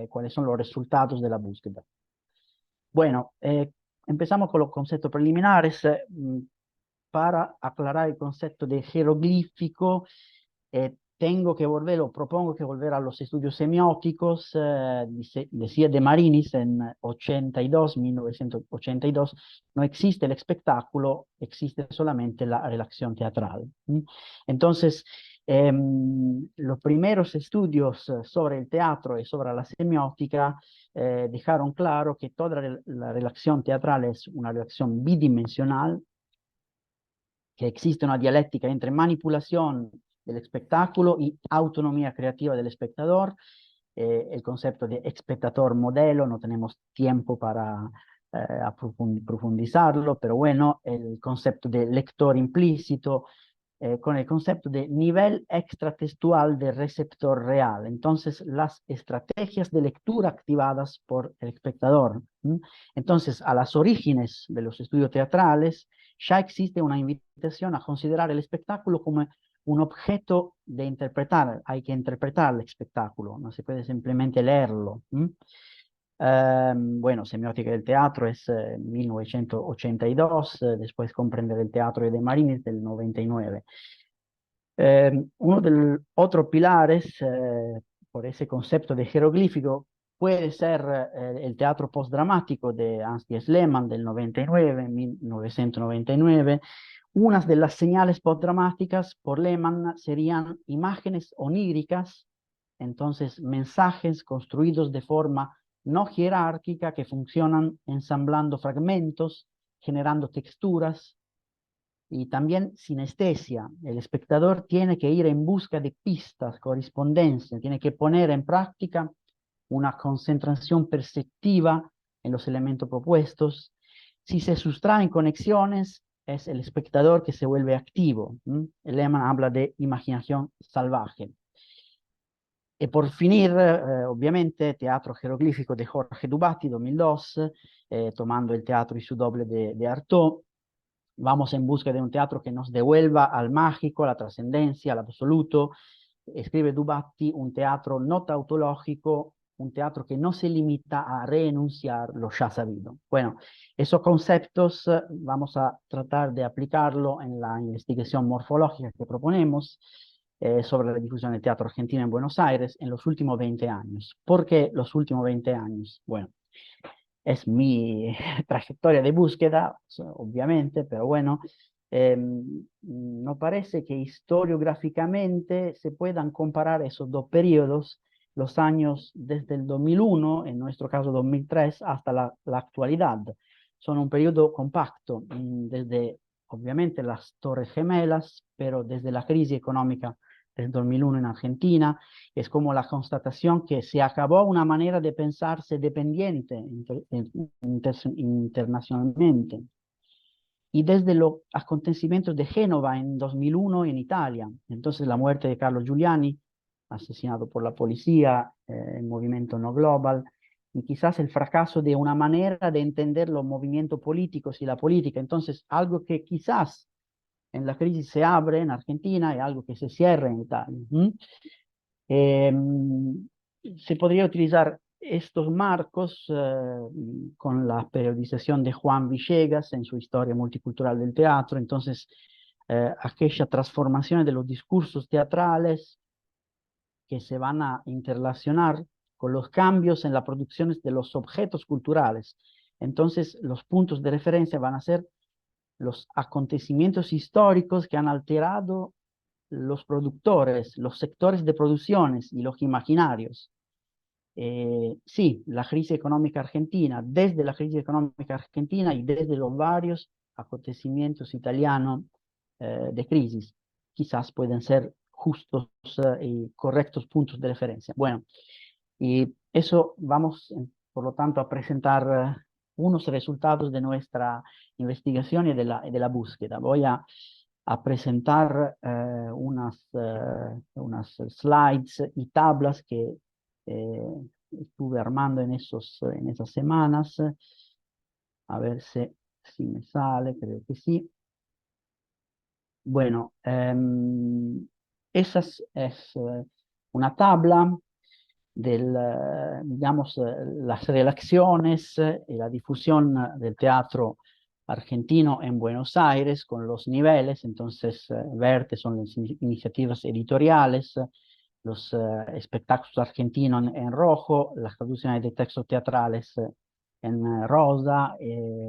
Speaker 3: cuáles son los resultados de la búsqueda. Bueno, empezamos con los conceptos preliminares. Para aclarar el concepto de jeroglífico, propongo que volver a los estudios semióticos, decía de Marinis en 1982, no existe el espectáculo, existe solamente la relación teatral. Entonces, los primeros estudios sobre el teatro y sobre la semiótica dejaron claro que toda la relación teatral es una relación bidimensional, que existe una dialéctica entre manipulación del espectáculo y autonomía creativa del espectador. El concepto de espectador modelo, no tenemos tiempo para profundizarlo, pero bueno, el concepto de lector implícito, con el concepto de nivel extratextual de receptor real. Entonces, las estrategias de lectura activadas por el espectador. Entonces, a las orígenes de los estudios teatrales, ya existe una invitación a considerar el espectáculo como un objeto de interpretar. Hay que interpretar el espectáculo, no se puede simplemente leerlo. Bueno, Semiótica del teatro es 1982, después comprender el teatro de Marinis del 99. Uno de los otros pilares por ese concepto de jeroglífico puede ser el teatro postdramático de Hans Lehmann del 1999. Unas de las señales postdramáticas por Lehmann serían imágenes oníricas, entonces mensajes construidos de forma no jerárquica que funcionan ensamblando fragmentos, generando texturas y también sinestesia. El espectador tiene que ir en busca de pistas, correspondencia, tiene que poner en práctica una concentración perceptiva en los elementos propuestos. Si se sustraen conexiones, es el espectador que se vuelve activo. Lehmann habla de imaginación salvaje. Y por finir, obviamente, Teatro Jeroglífico de Jorge Dubatti, 2002, tomando el teatro y su doble de Artaud. Vamos en busca de un teatro que nos devuelva al mágico, a la trascendencia, al absoluto. Escribe Dubatti, un teatro no tautológico, un teatro que no se limita a renunciar lo ya sabido. Bueno, esos conceptos vamos a tratar de aplicarlo en la investigación morfológica que proponemos sobre la difusión del teatro argentino en Buenos Aires en los últimos 20 años. ¿Por qué los últimos 20 años? Bueno, es mi trayectoria de búsqueda, obviamente, pero bueno, no parece que historiográficamente se puedan comparar esos dos periodos, los años desde el 2001, en nuestro caso 2003, hasta la actualidad. Son un periodo compacto, desde obviamente las Torres Gemelas, pero desde la crisis económica del 2001 en Argentina. Es como la constatación que se acabó una manera de pensarse dependiente internacionalmente. Y desde los acontecimientos de Génova en 2001 en Italia, entonces la muerte de Carlo Giuliani, asesinado por la policía, el movimiento No Global, y quizás el fracaso de una manera de entender los movimientos políticos y la política. Entonces, algo que quizás en la crisis se abre en Argentina y algo que se cierra en Italia. Se podría utilizar estos marcos con la periodización de Juan Villegas en su Historia Multicultural del Teatro. Entonces, aquella transformación de los discursos teatrales que se van a interrelacionar con los cambios en las producciones de los objetos culturales. Entonces, los puntos de referencia van a ser los acontecimientos históricos que han alterado los productores, los sectores de producciones y los imaginarios. Sí, la crisis económica argentina, desde la crisis económica argentina y desde los varios acontecimientos italianos de crisis, quizás pueden ser justos y correctos puntos de referencia. Bueno, y eso vamos, por lo tanto, a presentar unos resultados de nuestra investigación y de la búsqueda. Voy a a presentar unas slides y tablas que estuve armando en esas semanas. A ver si me sale, creo que sí. Bueno, esa es una tabla digamos, las relaciones y la difusión del teatro argentino en Buenos Aires con los niveles. Entonces, verde son las iniciativas editoriales, los espectáculos argentinos en rojo, las traducciones de textos teatrales en rosa,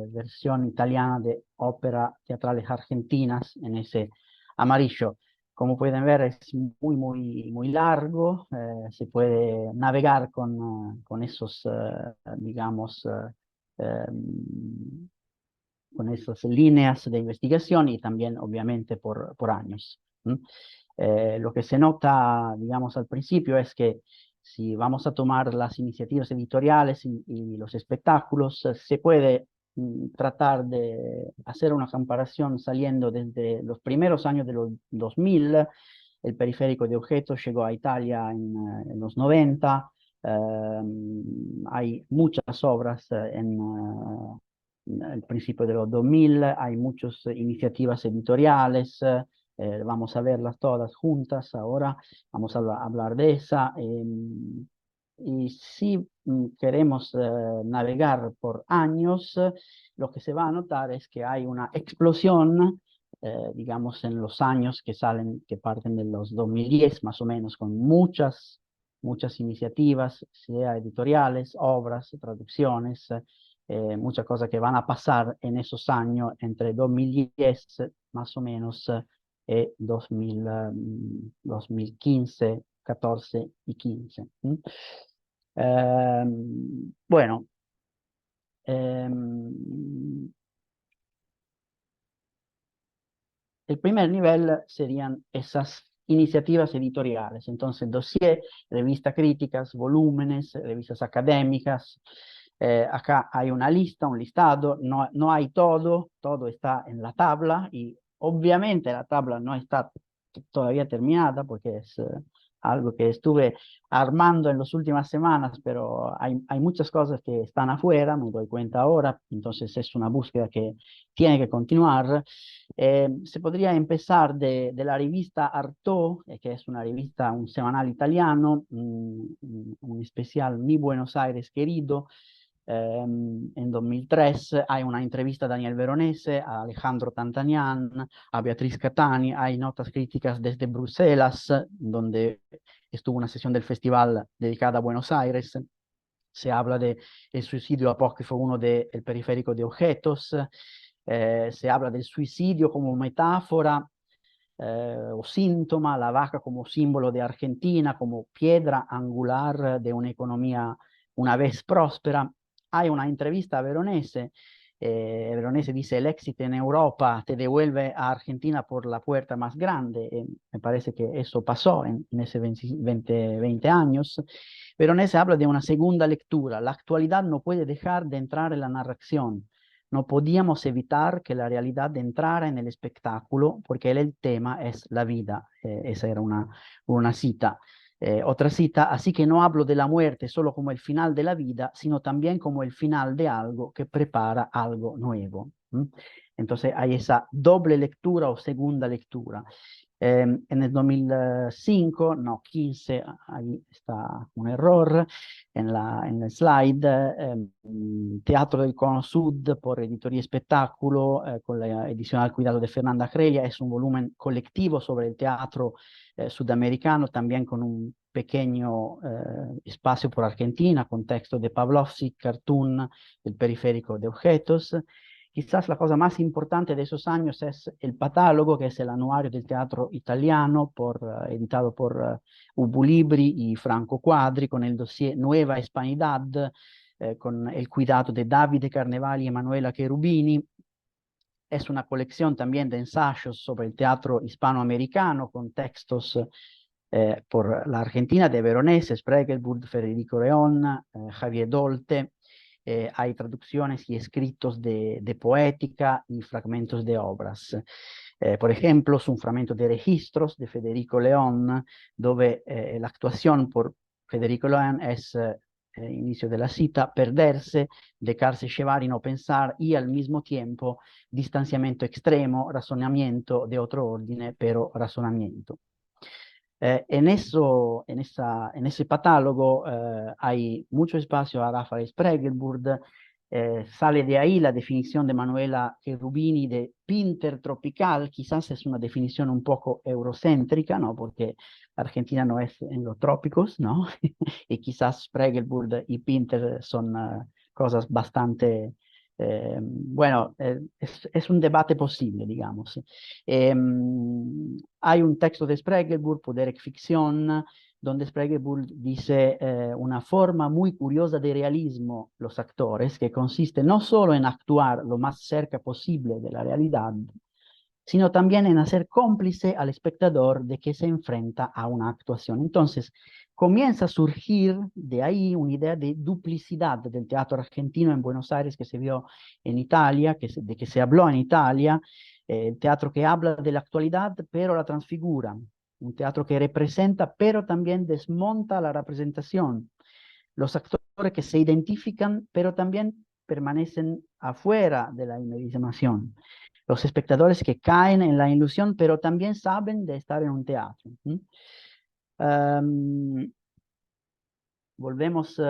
Speaker 3: versión italiana de ópera teatrales argentinas en ese amarillo. Como pueden ver, es muy largo, se puede navegar con esos, digamos, con esas líneas de investigación y también, obviamente, por años. Lo que se nota, digamos, al principio es que si vamos a tomar las iniciativas editoriales y los espectáculos, se puede tratar de hacer una comparación saliendo desde los primeros años de los 2000. El periférico de objetos llegó a Italia en los 90. Hay muchas obras en el principio de los 2000, hay muchas iniciativas editoriales. Vamos a verlas todas juntas ahora, vamos a hablar de esa. Y si queremos navegar por años, lo que se va a notar es que hay una explosión, digamos, en los años que parten de los 2010 más o menos, con muchas iniciativas, sea editoriales, obras, traducciones, muchas cosas que van a pasar en esos años entre 2010 más o menos y 2015, 14 y 15. Bueno, el primer nivel serían esas iniciativas editoriales. Entonces, dossier, revistas críticas, volúmenes, revistas académicas. Acá hay una lista, un listado, no hay todo está en la tabla y obviamente la tabla no está todavía terminada porque es algo que estuve armando en las últimas semanas, pero hay muchas cosas que están afuera, me doy cuenta ahora, entonces es una búsqueda que tiene que continuar. Se podría empezar de la revista Artaud, que es una revista, un semanal italiano, un especial Mi Buenos Aires Querido. En 2003 hay una entrevista a Daniel Veronese, a Alejandro Tantanian, a Beatriz Catani, hay notas críticas desde Bruselas, donde estuvo una sesión del festival dedicada a Buenos Aires. Se habla del suicidio apócrifo 1 del periférico de objetos, se habla del suicidio como metáfora o síntoma, la vaca como símbolo de Argentina, como piedra angular de una economía una vez próspera. Hay una entrevista a Veronese. Veronese dice: el éxito en Europa te devuelve a Argentina por la puerta más grande. Me parece que eso pasó en ese 20 años. Veronese habla de una segunda lectura. La actualidad no puede dejar de entrar en la narración. No podíamos evitar que la realidad entrara en el espectáculo porque el tema es la vida. Esa era una cita. Otra cita: así que no hablo de la muerte solo como el final de la vida, sino también como el final de algo que prepara algo nuevo. Entonces hay esa doble lectura o segunda lectura. En el 2005, no, 15, ahí está un error en el slide. Teatro del Cono Sud por Editoria Espectáculo, con la edición al cuidado de Fernanda Crelia. Es un volumen colectivo sobre el teatro sudamericano, también con un pequeño espacio por Argentina, con texto de Pavlovsky, cartoon del periférico de objetos. Quizás la cosa más importante de esos años es el Patálogo, que es el anuario del teatro italiano, editado por Ubu Libri y Franco Quadri, con el dossier Nueva Hispanidad, con el cuidado de Davide Carnevali y Emanuela Cherubini. Es una colección también de ensayos sobre el teatro hispanoamericano, con textos por la Argentina de Veronese, Spregelburg, Federico Reón, Javier Dolte. hay traducciones y escritos de poética y fragmentos de obras. Por ejemplo, es un fragmento de Registros de Federico León, donde la actuación por Federico León es, inicio de la cita, perderse, dejarse llevar y no pensar, y al mismo tiempo distanciamiento extremo, razonamiento de otro orden, pero razonamiento. En ese catálogo hay mucho espacio a Rafael Spregelburg. Sale de ahí la definición de Manuela Cherubini de Pinter tropical. Quizás es una definición un poco eurocéntrica, ¿no? Porque Argentina no es en los trópicos, ¿no? Y quizás Spregelburg y Pinter son cosas bastante... bueno, es un debate posible, digamos. Hay un texto de Spregelburg, Poder y Ficción, donde Spregelburg dice una forma muy curiosa de realismo los actores, que consiste no solo en actuar lo más cerca posible de la realidad, sino también en hacer cómplice al espectador de que se enfrenta a una actuación. Entonces, comienza a surgir de ahí una idea de duplicidad del teatro argentino en Buenos Aires que se vio en Italia, de que se habló en Italia, el teatro que habla de la actualidad, pero la transfigura, un teatro que representa, pero también desmonta la representación. Los actores que se identifican, pero también permanecen afuera de la imaginación. Los espectadores que caen en la ilusión, pero también saben de estar en un teatro. Volvemos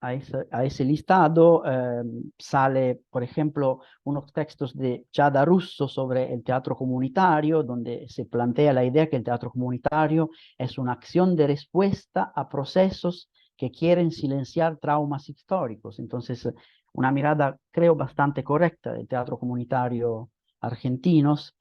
Speaker 3: a ese listado. Sale, por ejemplo, unos textos de Giada Russo sobre el teatro comunitario, donde se plantea la idea que el teatro comunitario es una acción de respuesta a procesos que quieren silenciar traumas históricos. Entonces, una mirada, creo, bastante correcta del teatro comunitario argentinos.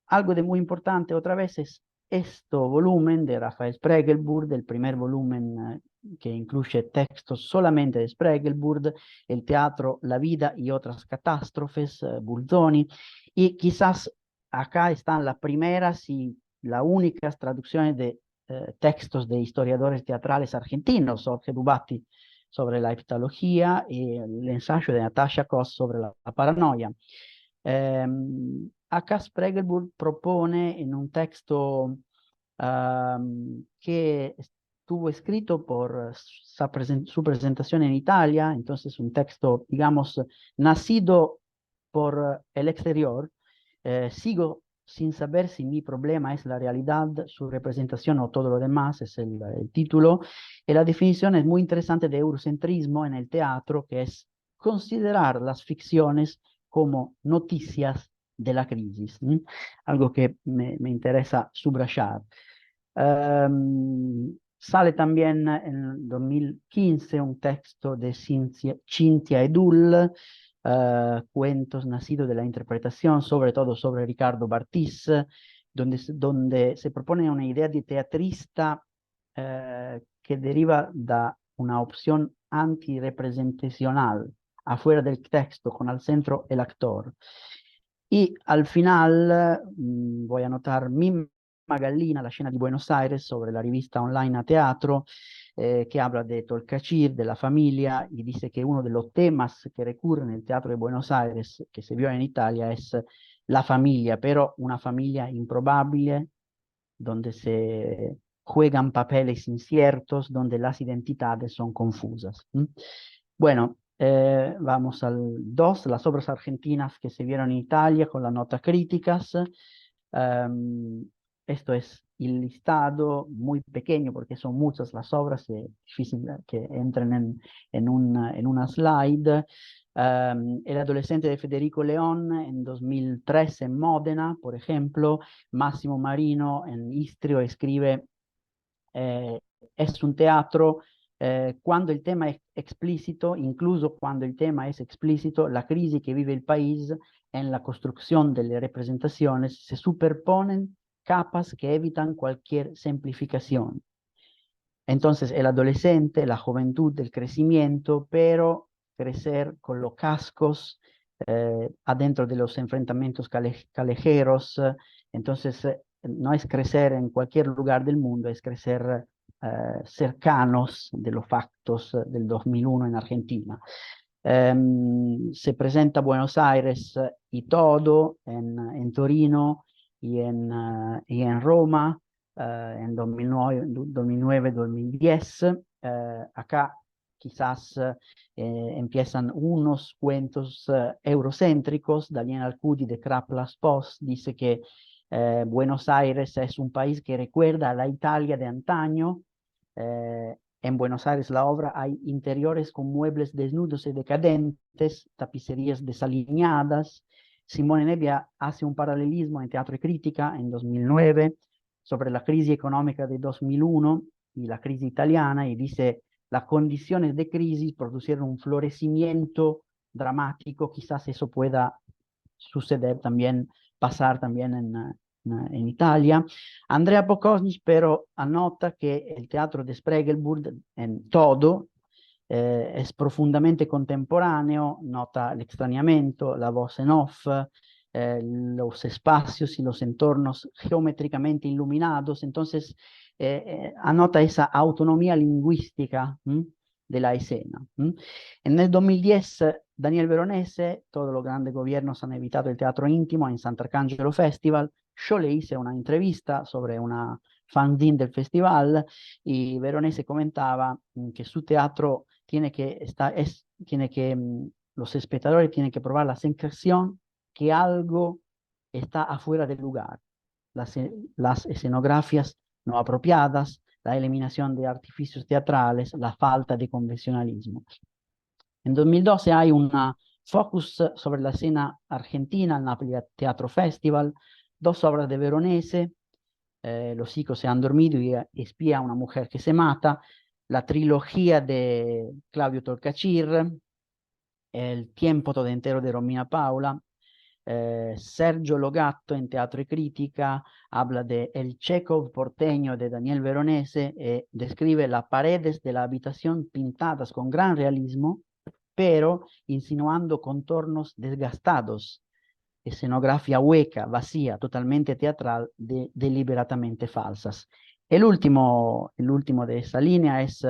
Speaker 3: Algo de muy importante otra vez es este volumen de Rafael Spregelburg, el primer volumen que incluye textos solamente de Spregelburg, el teatro, la vida y otras catástrofes, Burzoni, y quizás acá están las primeras y las únicas traducciones de textos de historiadores teatrales argentinos, Jorge Dubatti sobre la heptalogía y el ensayo de Natasha Koss sobre la paranoia. Acá Spregelburg propone en un texto que estuvo escrito por su presentación en Italia, entonces un texto, digamos, nacido por el exterior. Sigo sin saber si mi problema es la realidad, su representación o todo lo demás, es el título. Y la definición es muy interesante de eurocentrismo en el teatro, que es considerar las ficciones como noticias de la crisis, algo que me interesa subrayar. Sale también en 2015 un texto de Cintia Edul, Cuentos nacidos de la interpretación, sobre todo sobre Ricardo Bartis, donde se propone una idea de teatrista que deriva de una opción antirepresentacional, afuera del texto, con al centro el actor. Y al final voy a anotar Mimma Gallina, La Scena di Buenos Aires, sobre la revista online a teatro, que habla de Tolcachir, de la familia, y dice que uno de los temas que recurren en el teatro de Buenos Aires, que se vio en Italia, es la familia, pero una familia improbable, donde se juegan papeles inciertos, donde las identidades son confusas. Bueno, vamos al 2, las obras argentinas que se vieron en Italia con las notas críticas. Esto es el listado, muy pequeño porque son muchas las obras, es difícil que entren en una slide. El adolescente de Federico León en 2003 en Módena, por ejemplo. Máximo Marino en Istrio escribe es un teatro cuando el tema es explícito, incluso cuando el tema es explícito, la crisis que vive el país en la construcción de las representaciones se superponen capas que evitan cualquier simplificación. Entonces, el adolescente, la juventud, el crecimiento, pero crecer con los cascos adentro de los enfrentamientos callejeros. Entonces, no es crecer en cualquier lugar del mundo, es crecer cercanos de los factos del 2001 en Argentina. Se presenta Buenos Aires y todo en Torino y en Roma en 2009-2010. Acá quizás empiezan unos cuentos eurocéntricos. Daniel Alcudi de Krapplas Post dice que Buenos Aires es un país que recuerda a la Italia de antaño. En Buenos Aires la obra hay interiores con muebles desnudos y decadentes, tapicerías desaliñadas. Simone Nebbia hace un paralelismo en Teatro y Crítica en 2009 sobre la crisis económica de 2001 y la crisis italiana, y dice: las condiciones de crisis produjeron un florecimiento dramático, quizás eso pueda suceder también, pasar también en Italia. Andrea Pocosnich pero anota que el teatro de Spregelburg en todo es profundamente contemporáneo, nota el extrañamiento, la voz en off, los espacios y los entornos geométricamente iluminados. Entonces anota esa autonomía lingüística de la escena. En el 2010 Daniel Veronese: todos los grandes gobiernos han evitado el teatro íntimo en Sant'Arcangelo Festival. Yo le hice una entrevista sobre una fanzine del festival y Veronese comentaba que su teatro los espectadores tienen que probar la sensación que algo está afuera del lugar. Las escenografías no apropiadas, la eliminación de artificios teatrales, la falta de convencionalismo. En 2012 hay una focus sobre la escena argentina al Napoli Teatro Festival, 2 obras de Veronese, Los hijos se han dormido y Espía a una mujer que se mata, la trilogía de Claudio Tolcachir, El tiempo todo entero de Romina Paula. Sergio Logatto en Teatro y Crítica habla de El Chekhov porteño de Daniel Veronese y describe las paredes de la habitación pintadas con gran realismo, pero insinuando contornos desgastados, escenografía hueca, vacía, totalmente teatral, deliberadamente falsas. El último de esa línea es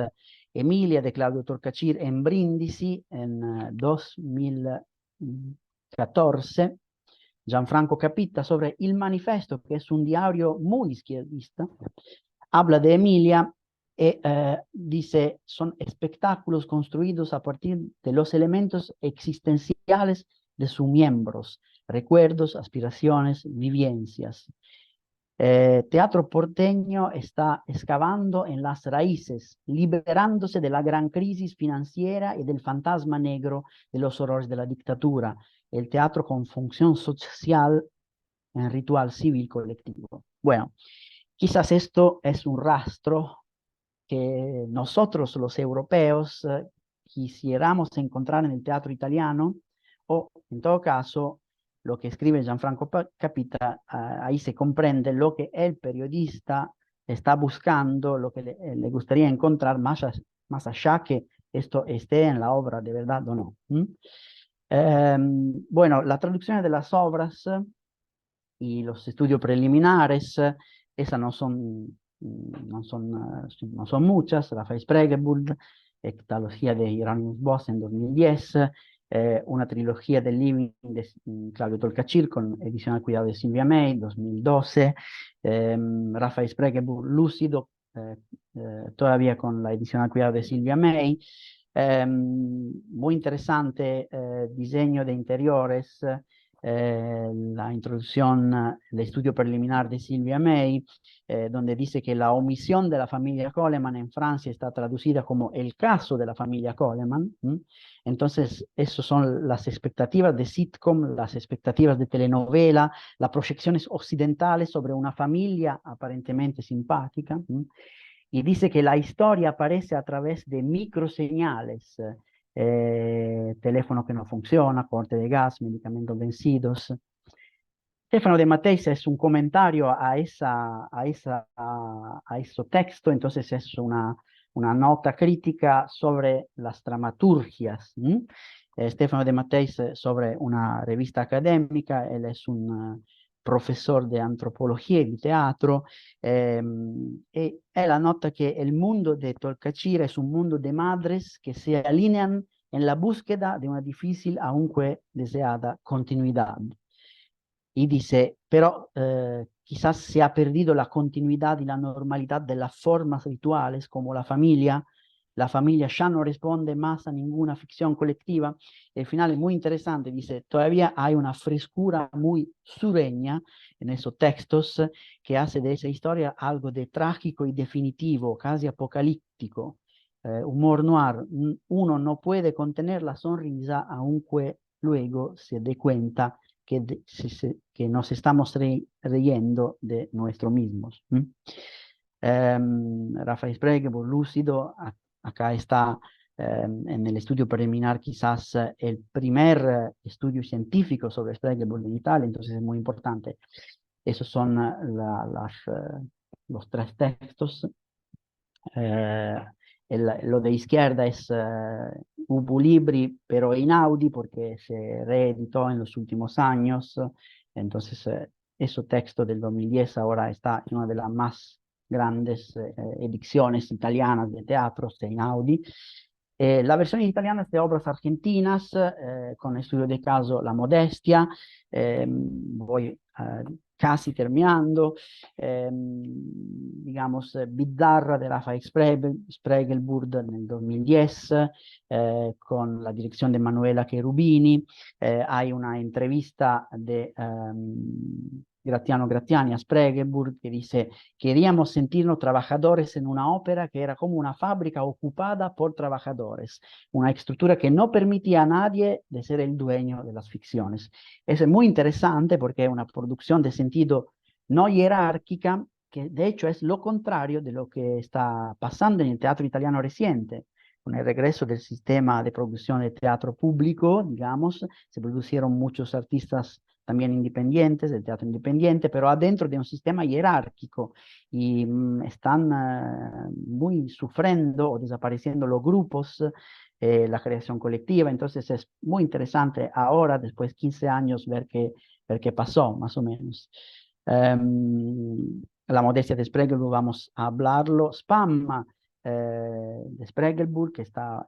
Speaker 3: Emilia de Claudio Tolcachir en Brindisi en 2014. Gianfranco Capita sobre Il Manifesto, que es un diario muy izquierdista, habla de Emilia y dice: son espectáculos construidos a partir de los elementos existenciales de sus miembros, recuerdos, aspiraciones, vivencias. Teatro porteño está excavando en las raíces, liberándose de la gran crisis financiera y del fantasma negro de los horrores de la dictadura. El teatro con función social en ritual civil colectivo. Bueno, quizás esto es un rastro que nosotros los europeos quisiéramos encontrar en el teatro italiano, o en todo caso lo que escribe Gianfranco Capita, ahí se comprende lo que el periodista está buscando, lo que le gustaría encontrar, más allá que esto esté en la obra de verdad o no. Bueno, la traducción de las obras y los estudios preliminares, esas no son muchas. Rafael Spregelburg, Ectalogía de Hieronymus Bosch en 2010, una trilogía del Living de Claudio Tolcachir con edición al cuidado de Silvia May, 2012, Rafael Spregelburg Lúcido, todavía con la edición al cuidado de Silvia May. Muy interesante diseño de interiores, la introducción del estudio preliminar de Silvia May, donde dice que la omisión de la familia Coleman en Francia está traducida como el caso de la familia Coleman. Entonces, esas son las expectativas de sitcom, las expectativas de telenovela, las proyecciones occidentales sobre una familia aparentemente simpática. Y dice que la historia aparece a través de microseñales, teléfono que no funciona, corte de gas, medicamentos vencidos. Stefano De Matteis es un comentario a ese texto, entonces es una nota crítica sobre las dramaturgias. Stefano De Matteis sobre una revista académica, él es un professor di antropologia e di teatro, e él anota que el mundo de Tolcachir es un mundo de madres que se alinean en la búsqueda de una difícil, aunque deseada, continuidad. Y dice, pero quizás se ha perdido la continuidad y la normalidad de las formas rituales como la familia. La familia ya no responde más a ninguna ficción colectiva. El final es muy interesante, dice, todavía hay una frescura muy sureña en esos textos que hace de esa historia algo de trágico y definitivo, casi apocalíptico. Humor noir, uno no puede contener la sonrisa aunque luego se dé cuenta que nos estamos riendo de nosotros mismos. Rafael Spregelburg, lúcido, acá está en el estudio preliminar quizás el primer estudio científico sobre Spregelburg en Italia, entonces es muy importante. Esos son los tres textos. Lo de izquierda es Ubu Libri, pero Inaudi, porque se reeditó en los últimos años. Entonces, ese texto del 2010 ahora está en una de las más grandes ediciones italianas de teatro, de Inaudi. La versión italiana es de obras argentinas, con estudio de caso La Modestia. Voy casi terminando. Digamos, Bizzarra de Rafael Spregelburg nel 2010, con la dirección de Manuela Cherubini. Hay una entrevista de Gratiano Gratiani a Spregelburg que dice: queríamos sentirnos trabajadores en una ópera que era como una fábrica ocupada por trabajadores, una estructura que no permitía a nadie de ser el dueño de las ficciones. Eso es muy interesante porque es una producción de sentido no jerárquica, que de hecho es lo contrario de lo que está pasando en el teatro italiano reciente. Con el regreso del sistema de producción de teatro público, digamos, se producieron muchos artistas también independientes, del teatro independiente, pero adentro de un sistema jerárquico, y están muy sufriendo o desapareciendo los grupos, la creación colectiva. Entonces es muy interesante ahora, después de 15 años, ver qué pasó, más o menos. La Modestia de Spregelburg, vamos a hablarlo. Spam de Spregelburg, que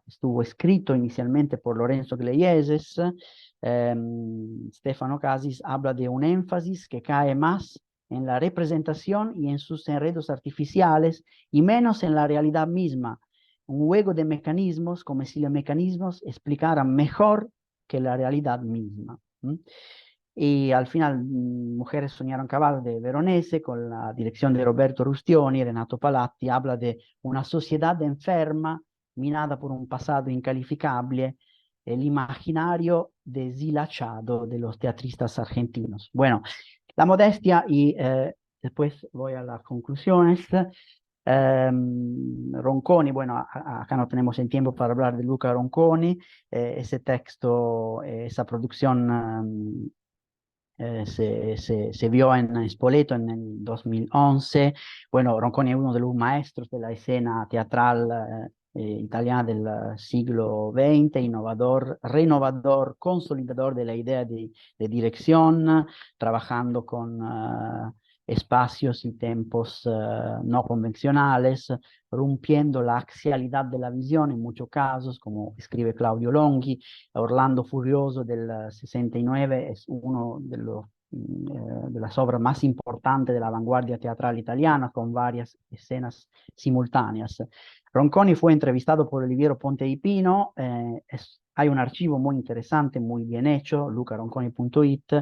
Speaker 3: estuvo escrito inicialmente por Lorenzo Gleieses. Stefano Casis habla de un énfasis que cae más en la representación y en sus enredos artificiales y menos en la realidad misma. Un juego de mecanismos, como si los mecanismos explicaran mejor que la realidad misma. Y al final, Mujeres soñaron caballos de Veronese, con la dirección de Roberto Rustioni y Renato Palatti, habla de una sociedad enferma, minada por un pasado incalificable, el imaginario deshilachado de los teatristas argentinos. Bueno, La Modestia, y después voy a las conclusiones. Ronconi, bueno, acá no tenemos el tiempo para hablar de Luca Ronconi. Ese texto, esa producción se vio en Spoleto en el 2011. Bueno, Ronconi es uno de los maestros de la escena teatral italiana del siglo XX, innovador, renovador, consolidador de la idea de dirección, trabajando con espacios y tempos no convencionales, rompiendo la axialidad de la visión en muchos casos, como escribe Claudio Longhi. Orlando Furioso del 69 es uno de las obras más importantes de la vanguardia teatral italiana, con varias escenas simultáneas. Ronconi fue entrevistado por Oliviero Ponte di Pino. Hay un archivo muy interesante, muy bien hecho, lucaronconi.it.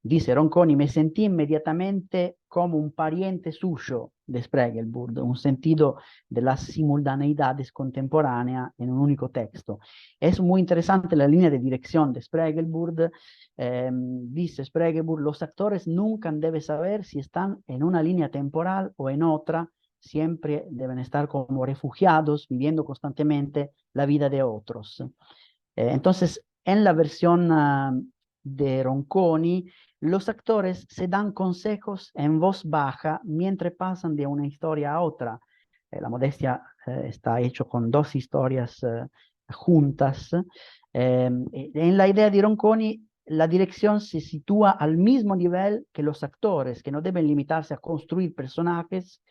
Speaker 3: Dice Ronconi: me sentí inmediatamente como un pariente suyo de Spregelburg, un sentido de las simultaneidades contemporáneas en un único texto. Es muy interesante la línea de dirección de Spregelburg. Dice Spregelburg: los actores nunca deben saber si están en una línea temporal o en otra, siempre deben estar como refugiados, viviendo constantemente la vida de otros. Entonces, en la versión de Ronconi, los actores se dan consejos en voz baja mientras pasan de una historia a otra. La Modestia está hecho con dos historias juntas. En la idea de Ronconi, la dirección se sitúa al mismo nivel que los actores, que no deben limitarse a construir personajes,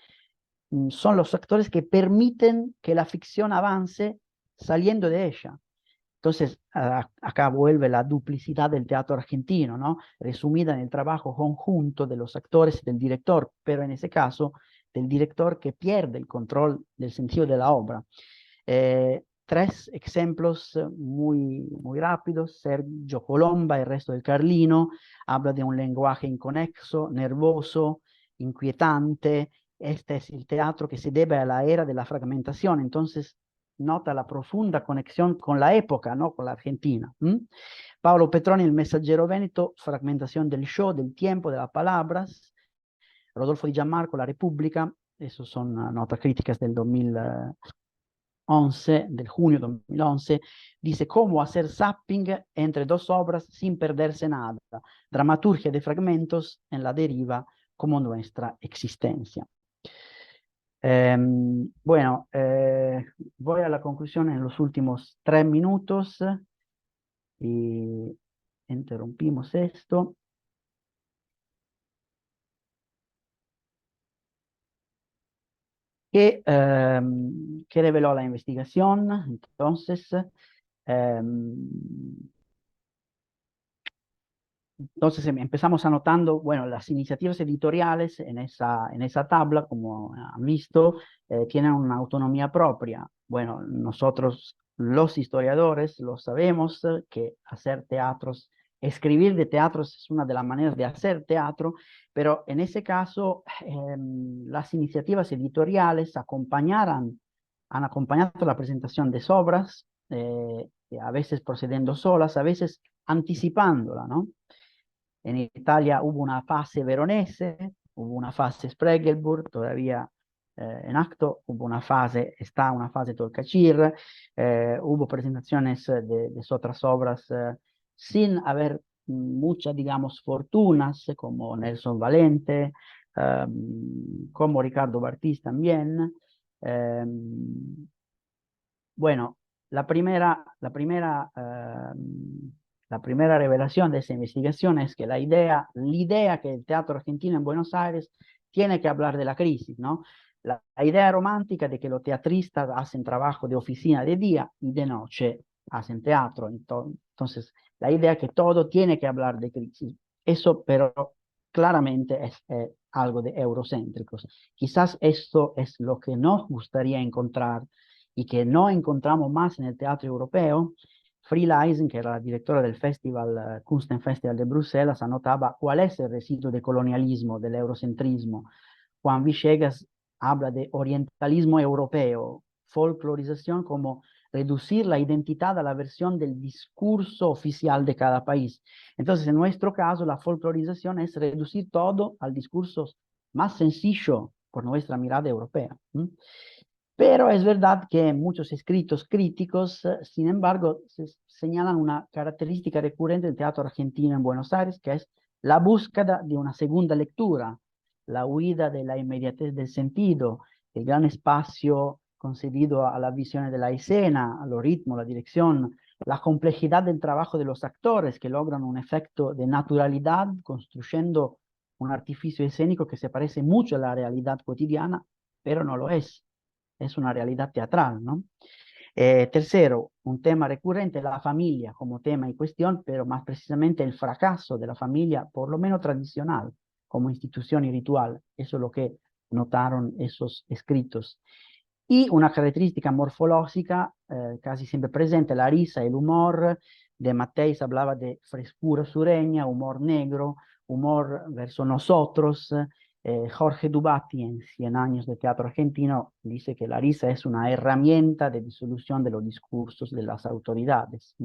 Speaker 3: son los actores que permiten que la ficción avance saliendo de ella. Entonces, acá vuelve la duplicidad del teatro argentino, ¿no? Resumida en el trabajo conjunto de los actores y del director, pero en ese caso, del director que pierde el control del sentido de la obra. Tres ejemplos muy rápidos. Sergio Colomba, El resto del Carlino, habla de un lenguaje inconexo, nervoso, inquietante. Este es el teatro que se debe a la era de la fragmentación, entonces nota la profunda conexión con la época, ¿no? Con la Argentina. Paolo Petroni, El Messaggero Veneto, fragmentación del show, del tiempo, de las palabras. Rodolfo Di Gianmarco, La República, esos son notas críticas del 2011, del junio 2011, dice cómo hacer zapping entre dos obras sin perderse nada, dramaturgia de fragmentos en la deriva como nuestra existencia. Bueno, voy a la conclusión en los últimos 3 minutos y interrumpimos esto. ¿Qué reveló la investigación? Entonces, empezamos anotando, bueno, las iniciativas editoriales en esa tabla, como han visto, tienen una autonomía propia. Bueno, nosotros, los historiadores, lo sabemos, que hacer teatros, escribir de teatros es una de las maneras de hacer teatro, pero en ese caso, las iniciativas editoriales han acompañado la presentación de obras, a veces procediendo solas, a veces anticipándola, ¿no? En Italia hubo una fase veronese, hubo una fase Spiegelburg, todavía en acto, está una fase Tolcachir, hubo presentaciones de otras obras sin haber muchas, digamos, fortunas, como Nelson Valente, como Ricardo Bartís también. Bueno, la primera revelación de esa investigación es que la idea que el teatro argentino en Buenos Aires tiene que hablar de la crisis, ¿no? La idea romántica de que los teatristas hacen trabajo de oficina de día y de noche hacen teatro. Entonces, la idea que todo tiene que hablar de crisis. Eso, pero claramente es algo de eurocéntricos. Quizás esto es lo que nos gustaría encontrar y que no encontramos más en el teatro europeo. Frieda Eisen, que era la directora del Festival, Kunstenfestival de Bruselas, anotaba cuál es el residuo de colonialismo, del eurocentrismo. Juan Villegas habla de orientalismo europeo, folclorización como reducir la identidad a la versión del discurso oficial de cada país. Entonces, en nuestro caso, la folclorización es reducir todo al discurso más sencillo por nuestra mirada europea. Pero es verdad que muchos escritos críticos, sin embargo, señalan una característica recurrente del teatro argentino en Buenos Aires, que es la búsqueda de una segunda lectura, la huida de la inmediatez del sentido, el gran espacio concedido a la visión de la escena, a los ritmos, la dirección, la complejidad del trabajo de los actores que logran un efecto de naturalidad construyendo un artificio escénico que se parece mucho a la realidad cotidiana, pero no lo es una realidad teatral, ¿no? Tercero, un tema recurrente, la familia como tema en cuestión, pero más precisamente el fracaso de la familia, por lo menos tradicional, como institución y ritual. Eso es lo que notaron esos escritos. Y una característica morfológica casi siempre presente, la risa, el humor. De Matteis hablaba de frescura sureña, humor negro, humor verso nosotros. Jorge Dubati, en 100 años de teatro argentino, dice que la risa es una herramienta de disolución de los discursos de las autoridades,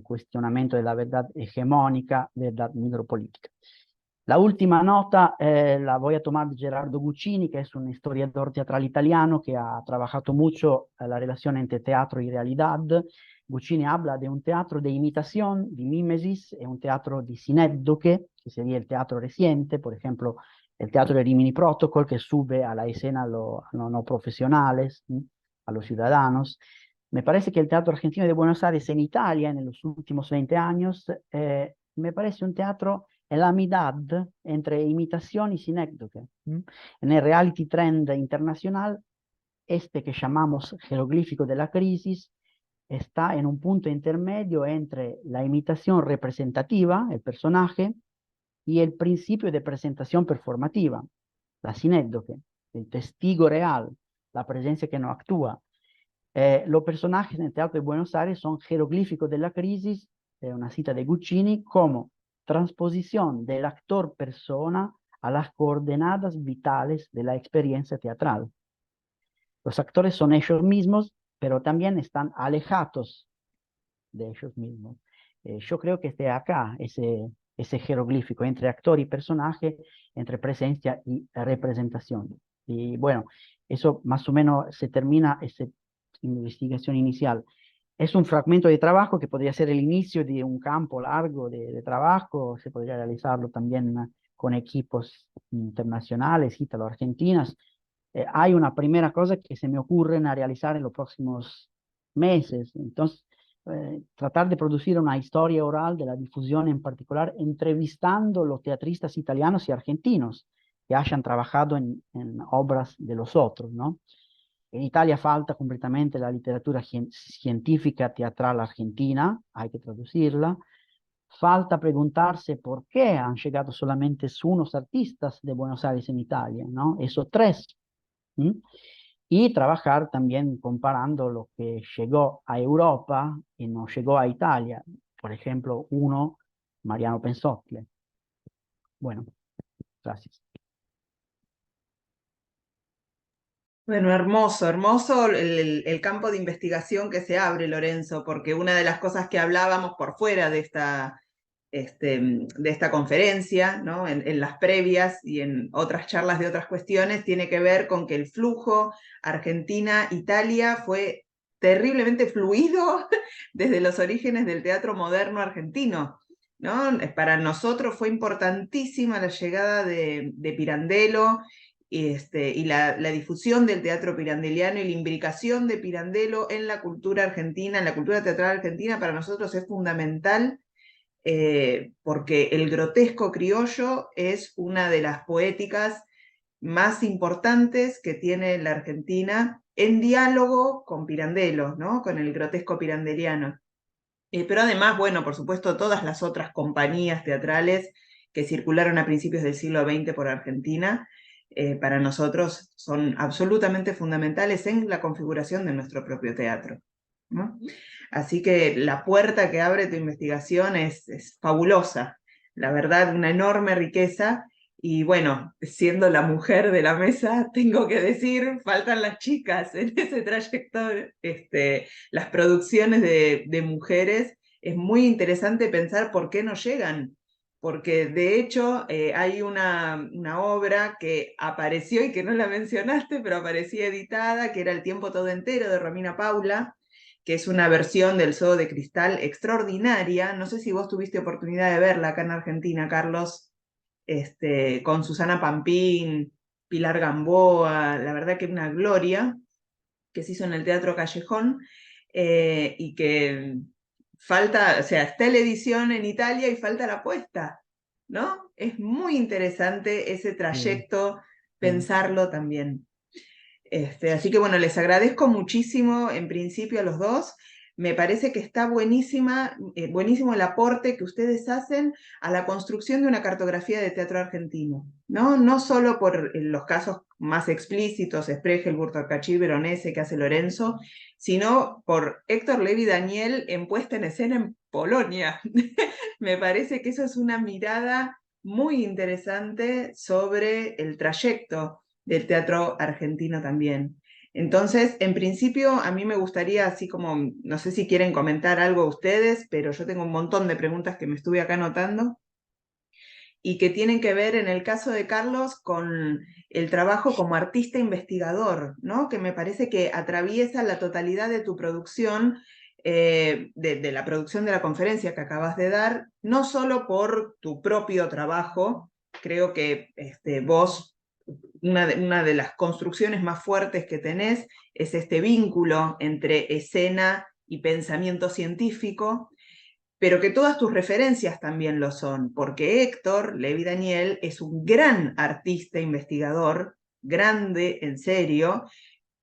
Speaker 3: cuestionamiento de la verdad hegemónica, verdad micropolítica. La última nota la voy a tomar de Gerardo Guccini, que es un historiador teatral italiano que ha trabajado mucho la relación entre teatro y realidad. Guccini habla de un teatro de imitación, de mímesis, y un teatro de sinédoque, que sería el teatro reciente, por ejemplo, el teatro de Rimini Protocol, que sube a la escena a los no profesionales, a los ciudadanos. Me parece que el Teatro Argentino de Buenos Aires en Italia, en los últimos 20 años, me parece un teatro en la mitad entre imitación y sinécdoque. En el reality trend internacional, este que llamamos jeroglífico de la crisis está en un punto intermedio entre la imitación representativa, el personaje, y el principio de presentación performativa, la sinécdoque, el testigo real, la presencia que no actúa. Los personajes en el Teatro de Buenos Aires son jeroglíficos de la crisis, una cita de Guccini, como transposición del actor persona a las coordenadas vitales de la experiencia teatral. Los actores son ellos mismos, pero también están alejados de ellos mismos. Yo creo que esté acá ese jeroglífico entre actor y personaje, entre presencia y representación. Y bueno, eso más o menos se termina esa investigación inicial. Es un fragmento de trabajo que podría ser el inicio de un campo largo de trabajo, se podría realizarlo también con equipos internacionales, ítalo-argentinas. Hay una primera cosa que se me ocurre a realizar en los próximos meses. Entonces, tratar de producir una historia oral de la difusión, en particular entrevistando los teatristas italianos y argentinos que hayan trabajado en obras de los otros, ¿no? En Italia falta completamente la literatura científica teatral argentina, hay que traducirla. Falta preguntarse por qué han llegado solamente unos artistas de Buenos Aires en Italia, ¿no? Esos tres. Y trabajar también comparando lo que llegó a Europa y no llegó a Italia. Por ejemplo, uno, Mariano Pensotle. Bueno, gracias.
Speaker 1: Bueno, hermoso, hermoso el campo de investigación que se abre, Lorenzo, porque una de las cosas que hablábamos por fuera de esta conferencia, ¿no? En las previas y en otras charlas de otras cuestiones, tiene que ver con que el flujo Argentina-Italia fue terriblemente fluido desde los orígenes del teatro moderno argentino, ¿no? Para nosotros fue importantísima la llegada de Pirandello y la difusión del teatro pirandeliano y la imbricación de Pirandello en la cultura argentina, en la cultura teatral argentina, para nosotros es fundamental. Porque el grotesco criollo es una de las poéticas más importantes que tiene la Argentina en diálogo con Pirandello, ¿no? Con el grotesco pirandeliano. Pero además, bueno, por supuesto, todas las otras compañías teatrales que circularon a principios del siglo XX por Argentina, para nosotros son absolutamente fundamentales en la configuración de nuestro propio teatro, ¿no? Así que la puerta que abre tu investigación es fabulosa, la verdad, una enorme riqueza. Y bueno, siendo la mujer de la mesa, tengo que decir, faltan las chicas en ese trayecto, las producciones de mujeres. Es muy interesante pensar por qué no llegan, porque de hecho hay una obra que apareció y que no la mencionaste, pero aparecía editada, que era El tiempo todo entero de Romina Paula, que es una versión del Zoo de Cristal extraordinaria. No sé si vos tuviste oportunidad de verla acá en Argentina, Carlos, con Susana Pampín, Pilar Gamboa, la verdad que una gloria, que se hizo en el Teatro Callejón, y que falta, o sea, está la edición en Italia y falta la puesta, ¿no? Es muy interesante ese trayecto, pensarlo también. Así que bueno, les agradezco muchísimo en principio a los dos. Me parece que está buenísimo el aporte que ustedes hacen a la construcción de una cartografía de teatro argentino, ¿no? No solo por los casos más explícitos, Sprechel, Burtacachí, Veronese, que hace Lorenzo, sino por Héctor Levi Daniel en puesta en escena en Polonia. Me parece que eso es una mirada muy interesante sobre el trayecto del teatro argentino también. Entonces, en principio, a mí me gustaría, así como, no sé si quieren comentar algo ustedes, pero yo tengo un montón de preguntas que me estuve acá anotando y que tienen que ver, en el caso de Carlos, con el trabajo como artista investigador, ¿no? Que me parece que atraviesa la totalidad de tu producción, de la producción de la conferencia que acabas de dar, no solo por tu propio trabajo. Creo que vos una de las construcciones más fuertes que tenés es este vínculo entre escena y pensamiento científico, pero que todas tus referencias también lo son, porque Héctor Levi Daniel es un gran artista investigador, grande, en serio,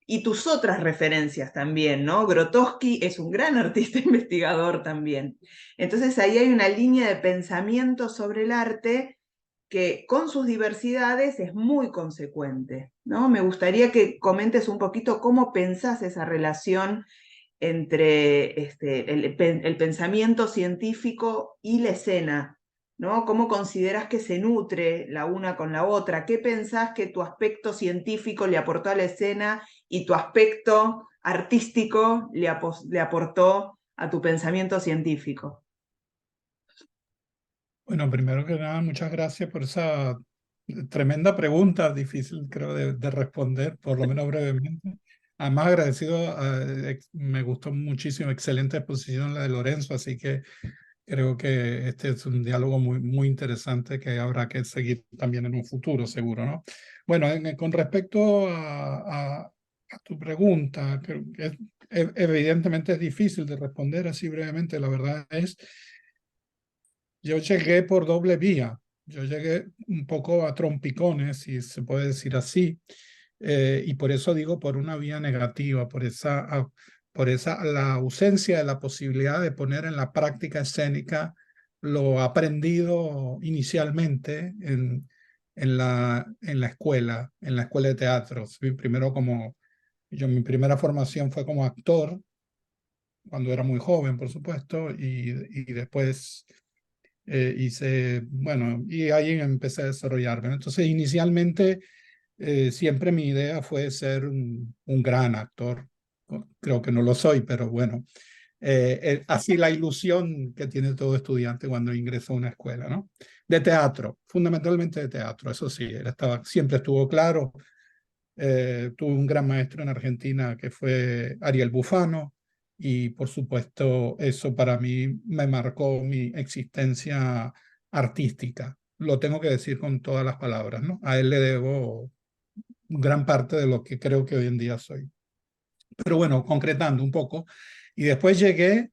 Speaker 1: y tus otras referencias también, ¿no? Grotowski es un gran artista investigador también. Entonces ahí hay una línea de pensamiento sobre el arte que con sus diversidades es muy consecuente, ¿no? Me gustaría que comentes un poquito cómo pensás esa relación entre el pensamiento científico y la escena, ¿no? ¿Cómo consideras que se nutre la una con la otra? ¿Qué pensás que tu aspecto científico le aportó a la escena y tu aspecto artístico le aportó a tu pensamiento científico?
Speaker 2: Bueno, primero que nada, muchas gracias por esa tremenda pregunta, difícil creo de responder, por lo menos brevemente. Además, agradecido, me gustó muchísimo, excelente exposición la de Lorenzo, así que creo que este es un diálogo muy interesante que habrá que seguir también en un futuro, seguro, ¿no? Bueno, con respecto a tu pregunta, creo que evidentemente es difícil de responder así brevemente. La verdad es, yo llegué por doble vía. Yo llegué un poco a trompicones, si se puede decir así, y por eso digo por una vía negativa, la ausencia de la posibilidad de poner en la práctica escénica lo aprendido inicialmente en la escuela de teatro. Primero mi primera formación fue como actor, cuando era muy joven, por supuesto, y después bueno, y ahí empecé a desarrollarme, ¿no? Entonces, inicialmente, siempre mi idea fue ser un gran actor. Creo que no lo soy, pero bueno, así la ilusión que tiene todo estudiante cuando ingresa a una escuela, ¿no? De teatro, fundamentalmente de teatro, eso sí, siempre estuvo claro. Tuve un gran maestro en Argentina que fue Ariel Bufano, y por supuesto eso para mí me marcó mi existencia artística. Lo tengo que decir con todas las palabras, ¿no? A él le debo gran parte de lo que creo que hoy en día soy. Pero bueno, concretando un poco, y después llegué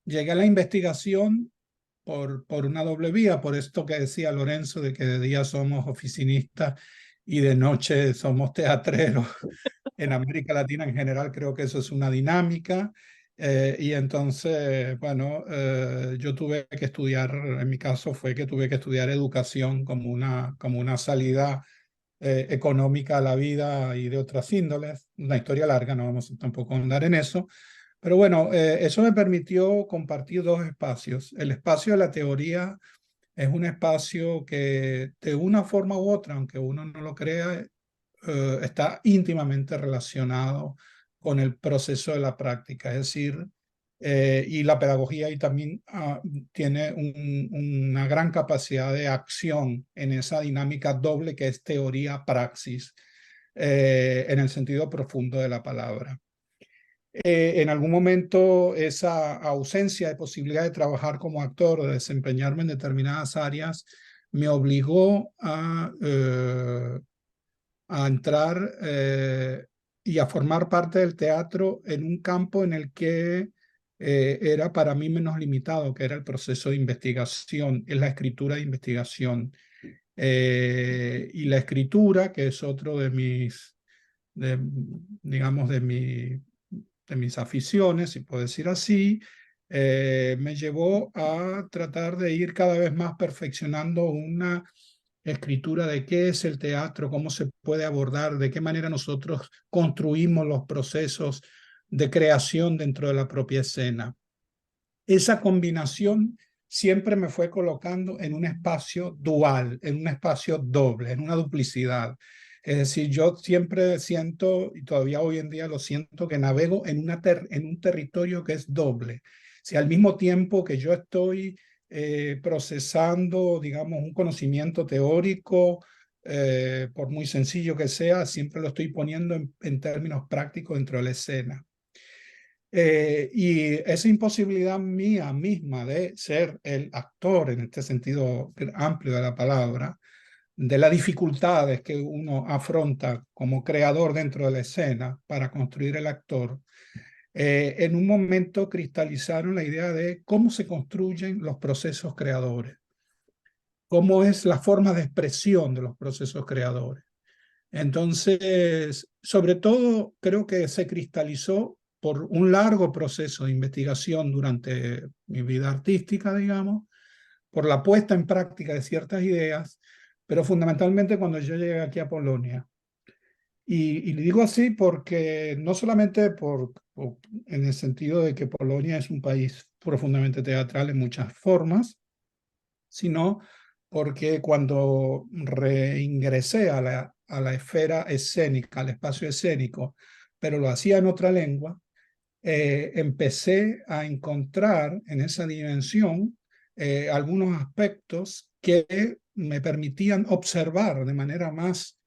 Speaker 2: a la investigación por una doble vía, por esto que decía Lorenzo, de que de día somos oficinistas y de noche somos teatreros. En América Latina en general creo que eso es una dinámica, y entonces, bueno, yo tuve que estudiar, en mi caso fue que tuve que estudiar educación como una salida económica a la vida y de otras índoles. Una historia larga, no vamos tampoco a andar en eso. Pero bueno, eso me permitió compartir dos espacios. El espacio de la teoría es un espacio que de una forma u otra, aunque uno no lo crea, está íntimamente relacionado con el proceso de la práctica. Es decir, y la pedagogía ahí también tiene una gran capacidad de acción en esa dinámica doble que es teoría-praxis, en el sentido profundo de la palabra. En algún momento esa ausencia de posibilidad de trabajar como actor, de desempeñarme en determinadas áreas, me obligó a entrar y a formar parte del teatro en un campo en el que era para mí menos limitado, que era el proceso de investigación, es la escritura de investigación. Y la escritura, que es otro de digamos, de mis aficiones, si puedo decir así, me llevó a tratar de ir cada vez más perfeccionando una escritura de qué es el teatro, cómo se puede abordar, de qué manera nosotros construimos los procesos de creación dentro de la propia escena. Esa combinación siempre me fue colocando en un espacio dual, en un espacio doble, en una duplicidad. Es decir, yo siempre siento, y todavía hoy en día lo siento, que navego en un territorio que es doble. Si al mismo tiempo que yo estoy procesando, digamos, un conocimiento teórico, por muy sencillo que sea, siempre lo estoy poniendo en términos prácticos dentro de la escena. Y esa imposibilidad mía misma de ser el actor, en este sentido amplio de la palabra, de las dificultades que uno afronta como creador dentro de la escena para construir el actor, en un momento cristalizaron la idea de cómo se construyen los procesos creadores, cómo es la forma de expresión de los procesos creadores. Entonces, sobre todo, creo que se cristalizó por un largo proceso de investigación durante mi vida artística, digamos, por la puesta en práctica de ciertas ideas, pero fundamentalmente cuando yo llegué aquí a Polonia. Y le digo así porque no solamente en el sentido de que Polonia es un país profundamente teatral en muchas formas, sino porque cuando reingresé a la esfera escénica, al espacio escénico, pero lo hacía en otra lengua, empecé a encontrar en esa dimensión algunos aspectos que me permitían observar de manera más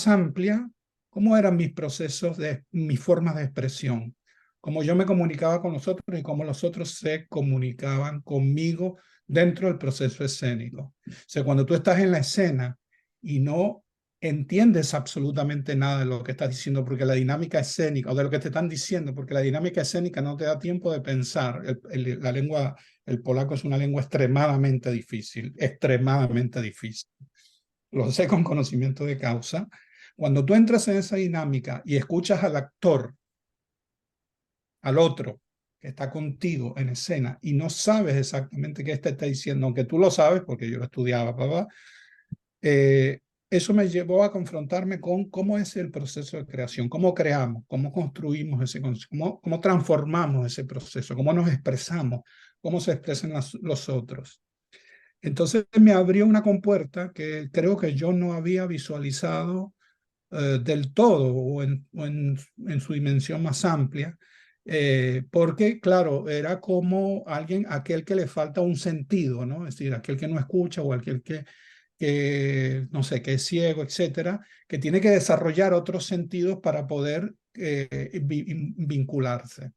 Speaker 2: amplia cómo eran mis procesos, mis formas de expresión, cómo yo me comunicaba con los otros y cómo los otros se comunicaban conmigo dentro del proceso escénico. O sea, cuando tú estás en la escena y no entiendes absolutamente nada de lo que estás diciendo porque la dinámica escénica, o de lo que te están diciendo, porque la dinámica escénica no te da tiempo de pensar. La lengua, el polaco es una lengua extremadamente difícil, extremadamente difícil. Lo sé con conocimiento de causa. Cuando tú entras en esa dinámica y escuchas al actor, al otro, que está contigo en escena, y no sabes exactamente qué te está diciendo, aunque tú lo sabes, porque yo lo estudiaba, papá, eso me llevó a confrontarme con cómo es el proceso de creación, cómo creamos, cómo construimos ese concepto, cómo transformamos ese proceso, cómo nos expresamos, cómo se expresan los otros. Entonces me abrió una compuerta que creo que yo no había visualizado del todo o en su dimensión más amplia, porque claro, era como aquel que le falta un sentido, ¿no? Es decir, aquel que no escucha o aquel que no sé, que es ciego, etcétera, que tiene que desarrollar otros sentidos para poder vincularse.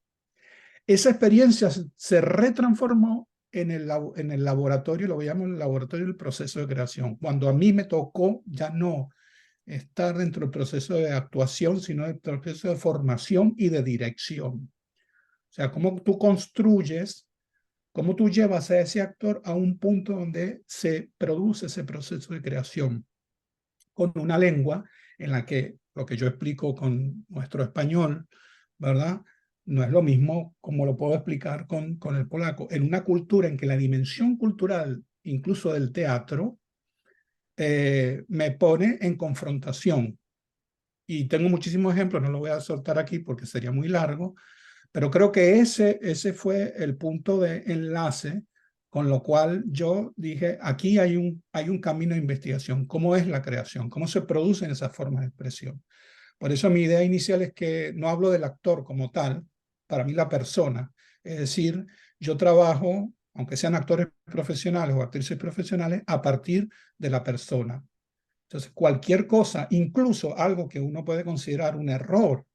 Speaker 2: Esa experiencia se retransformó en el laboratorio, lo llamo el laboratorio del proceso de creación, cuando a mí me tocó ya no estar dentro del proceso de actuación, sino del proceso de formación y de dirección. O sea, cómo tú construyes, cómo tú llevas a ese actor a un punto donde se produce ese proceso de creación, con una lengua en la que lo que yo explico con nuestro español, ¿verdad? No es lo mismo como lo puedo explicar con el polaco. En una cultura en que la dimensión cultural, incluso del teatro, me pone en confrontación. Y tengo muchísimos ejemplos, no lo voy a soltar aquí porque sería muy largo, pero creo que ese fue el punto de enlace con lo cual yo dije, aquí hay un camino de investigación, cómo es la creación, cómo se producen esas formas de expresión. Por eso mi idea inicial es que no hablo del actor como tal, para mí la persona, es decir, yo trabajo, aunque sean actores profesionales o actrices profesionales, a partir de la persona. Entonces, cualquier cosa, incluso algo que uno puede considerar un error,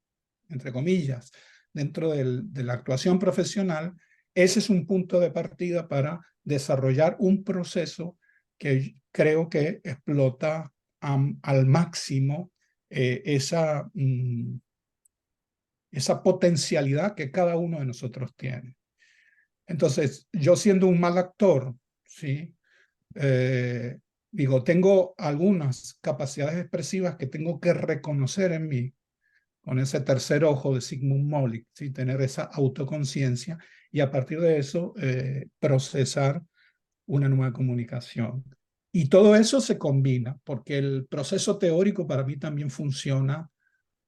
Speaker 2: entre comillas, dentro de la actuación profesional, ese es un punto de partida para desarrollar un proceso que creo que explota al máximo esa potencialidad que cada uno de nosotros tiene. Entonces, yo siendo un mal actor, ¿sí? Digo, tengo algunas capacidades expresivas que tengo que reconocer en mí, con ese tercer ojo de Sigmund Molich, ¿sí? Tener esa autoconciencia y a partir de eso procesar una nueva comunicación. Y todo eso se combina, porque el proceso teórico para mí también funciona,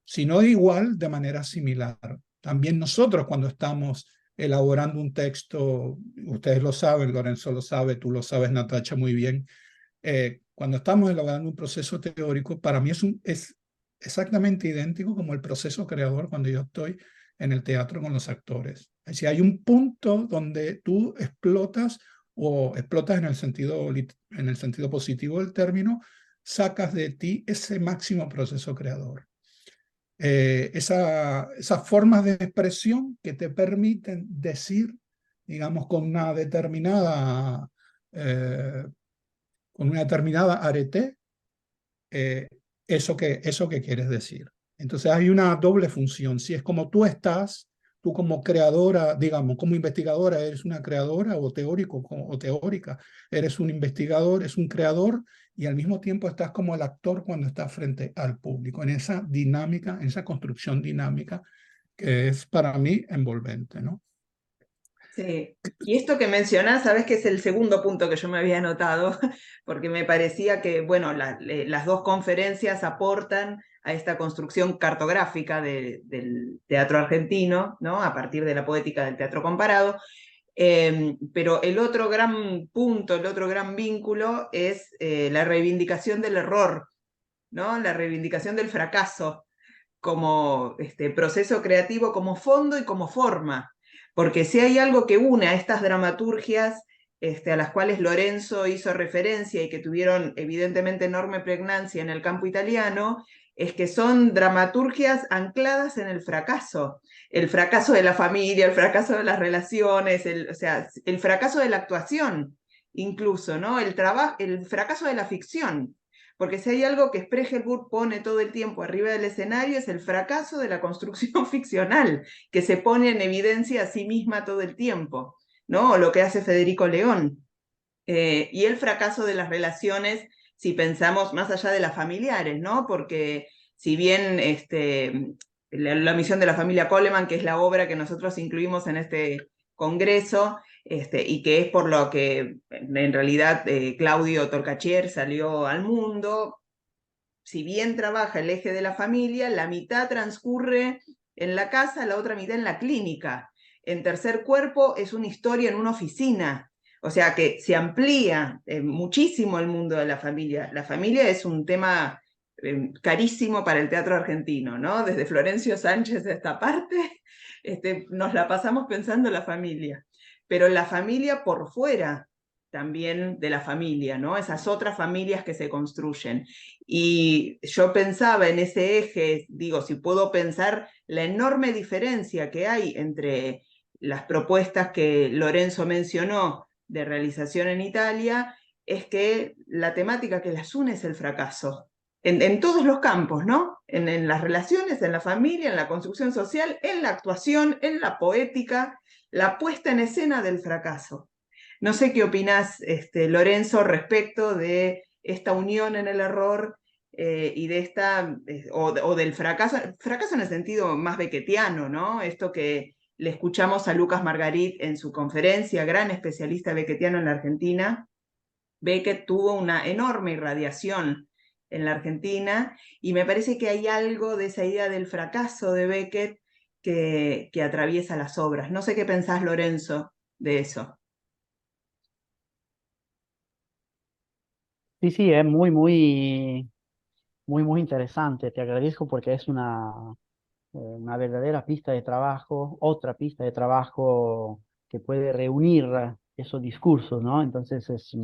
Speaker 2: si no igual, de manera similar. También nosotros cuando estamos elaborando un texto, ustedes lo saben, Lorenzo lo sabe, tú lo sabes, Natacha, muy bien, cuando estamos elaborando un proceso teórico, para mí es exactamente idéntico como el proceso creador cuando yo estoy en el teatro con los actores. Es decir, hay un punto donde tú explotas o explotas en el sentido positivo del término, sacas de ti ese máximo proceso creador. Esas formas de expresión que te permiten decir, digamos, con una determinada con una determinada arete eso que quieres decir. Entonces hay una doble función. Si es como tú estás, tú como creadora, digamos, como investigadora, eres una creadora o teórico o teórica, eres un investigador, es un creador y al mismo tiempo estás como el actor cuando estás frente al público, en esa dinámica, en esa construcción dinámica que es para mí envolvente, ¿no?
Speaker 1: Sí, y esto que mencionás, sabes que es el segundo punto que yo me había anotado, porque me parecía que, bueno, las dos conferencias aportan a esta construcción cartográfica del teatro argentino, ¿no? A partir de la poética del teatro comparado. Pero el otro gran punto, el otro gran vínculo es la reivindicación del error, ¿no? La reivindicación del fracaso como proceso creativo, como fondo y como forma. Porque si hay algo que une a estas dramaturgias a las cuales Lorenzo hizo referencia y que tuvieron evidentemente enorme pregnancia en el campo italiano, es que son dramaturgias ancladas en el fracaso de la familia, el fracaso de las relaciones, o sea, el fracaso de la actuación, incluso, ¿no? El fracaso de la ficción. Porque si hay algo que Spregelburg pone todo el tiempo arriba del escenario es el fracaso de la construcción ficcional, que se pone en evidencia a sí misma todo el tiempo, ¿no? O lo que hace Federico León. Y el fracaso de las relaciones, si pensamos más allá de las familiares, ¿no? Porque si bien la misión de la familia Coleman, que es la obra que nosotros incluimos en este congreso, y que es por lo que en realidad Claudio Torcachier salió al mundo, si bien trabaja el eje de la familia, la mitad transcurre en la casa, la otra mitad en la clínica. En Tercer Cuerpo es una historia en una oficina, o sea que se amplía muchísimo el mundo de la familia. La familia es un tema carísimo para el teatro argentino, ¿no? Desde Florencio Sánchez a esta parte, nos la pasamos pensando en la familia, pero la familia por fuera también de la familia, ¿no? Esas otras familias que se construyen. Y yo pensaba en ese eje, digo, si puedo pensar la enorme diferencia que hay entre las propuestas que Lorenzo mencionó de realización en Italia, es que la temática que las une es el fracaso. En todos los campos, ¿no? En las relaciones, en la familia, en la construcción social, en la actuación, en la poética, la puesta en escena del fracaso. No sé qué opinás, Lorenzo, respecto de esta unión en el error y de o del fracaso en el sentido más beckettiano, ¿no? Esto que le escuchamos a Lucas Margarit en su conferencia, gran especialista beckettiano en la Argentina. Beckett tuvo una enorme irradiación en la Argentina y me parece que hay algo de esa idea del fracaso de Beckett que atraviesa las obras. No sé qué pensás, Lorenzo, de eso.
Speaker 3: Sí, sí, es muy interesante. Te agradezco porque es una verdadera pista de trabajo, otra pista de trabajo que puede reunir esos discursos, ¿no? Entonces es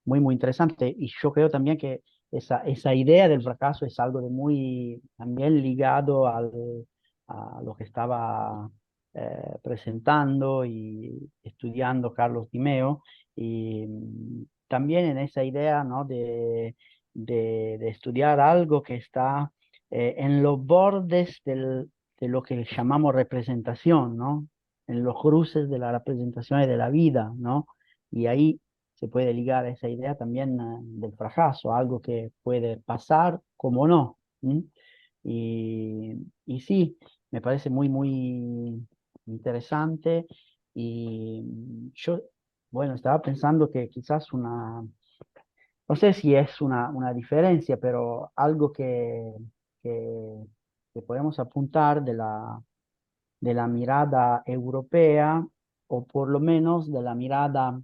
Speaker 3: muy interesante. Y yo creo también que esa idea del fracaso es algo de muy también ligado a lo que estaba presentando y estudiando Carlos Di Meo. Y también en esa idea, ¿no? de estudiar algo que está en los bordes de lo que llamamos representación, ¿no? En los cruces de la representación y de la vida, ¿no? Y ahí se puede ligar a esa idea también del fracaso, algo que puede pasar como no. ¿Mm? Y sí, me parece muy interesante. Y yo, bueno, estaba pensando que quizás no sé si es una diferencia, pero algo que, que podemos apuntar de la mirada europea, o por lo menos de la mirada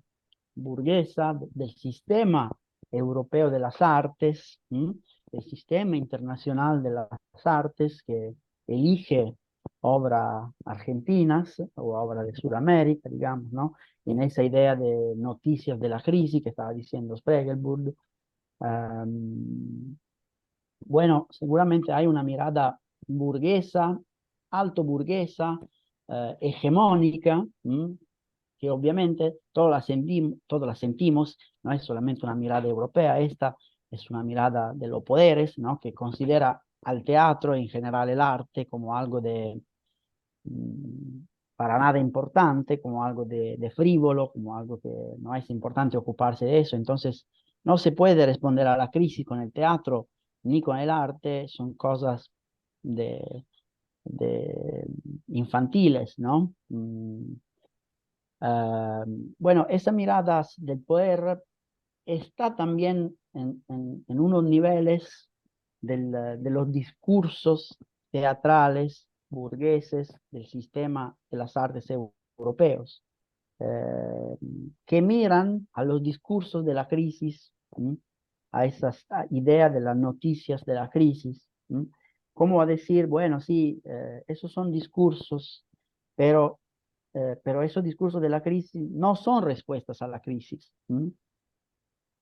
Speaker 3: burguesa, del sistema europeo de las artes, ¿m? El sistema internacional de las artes que elige obras argentinas o obras de Sudamérica, digamos, ¿no? En esa idea de noticias de la crisis que estaba diciendo Spregelburg. Um, bueno, seguramente hay una mirada burguesa, alto burguesa, hegemónica, que obviamente todos la sentimos, no es solamente una mirada europea, esta es una mirada de los poderes, ¿no? Que considera al teatro, en general el arte, como algo de para nada importante, como algo de frívolo, como algo que no es importante ocuparse de eso. Entonces, no se puede responder a la crisis con el teatro ni con el arte, son cosas de infantiles, ¿no? Bueno, esa mirada del poder está también en unos niveles de los discursos teatrales burgueses del sistema de las artes europeos, que miran a los discursos de la crisis, a esas ideas de las noticias de la crisis, como a decir, bueno, sí, esos son discursos, pero esos discursos de la crisis no son respuestas a la crisis.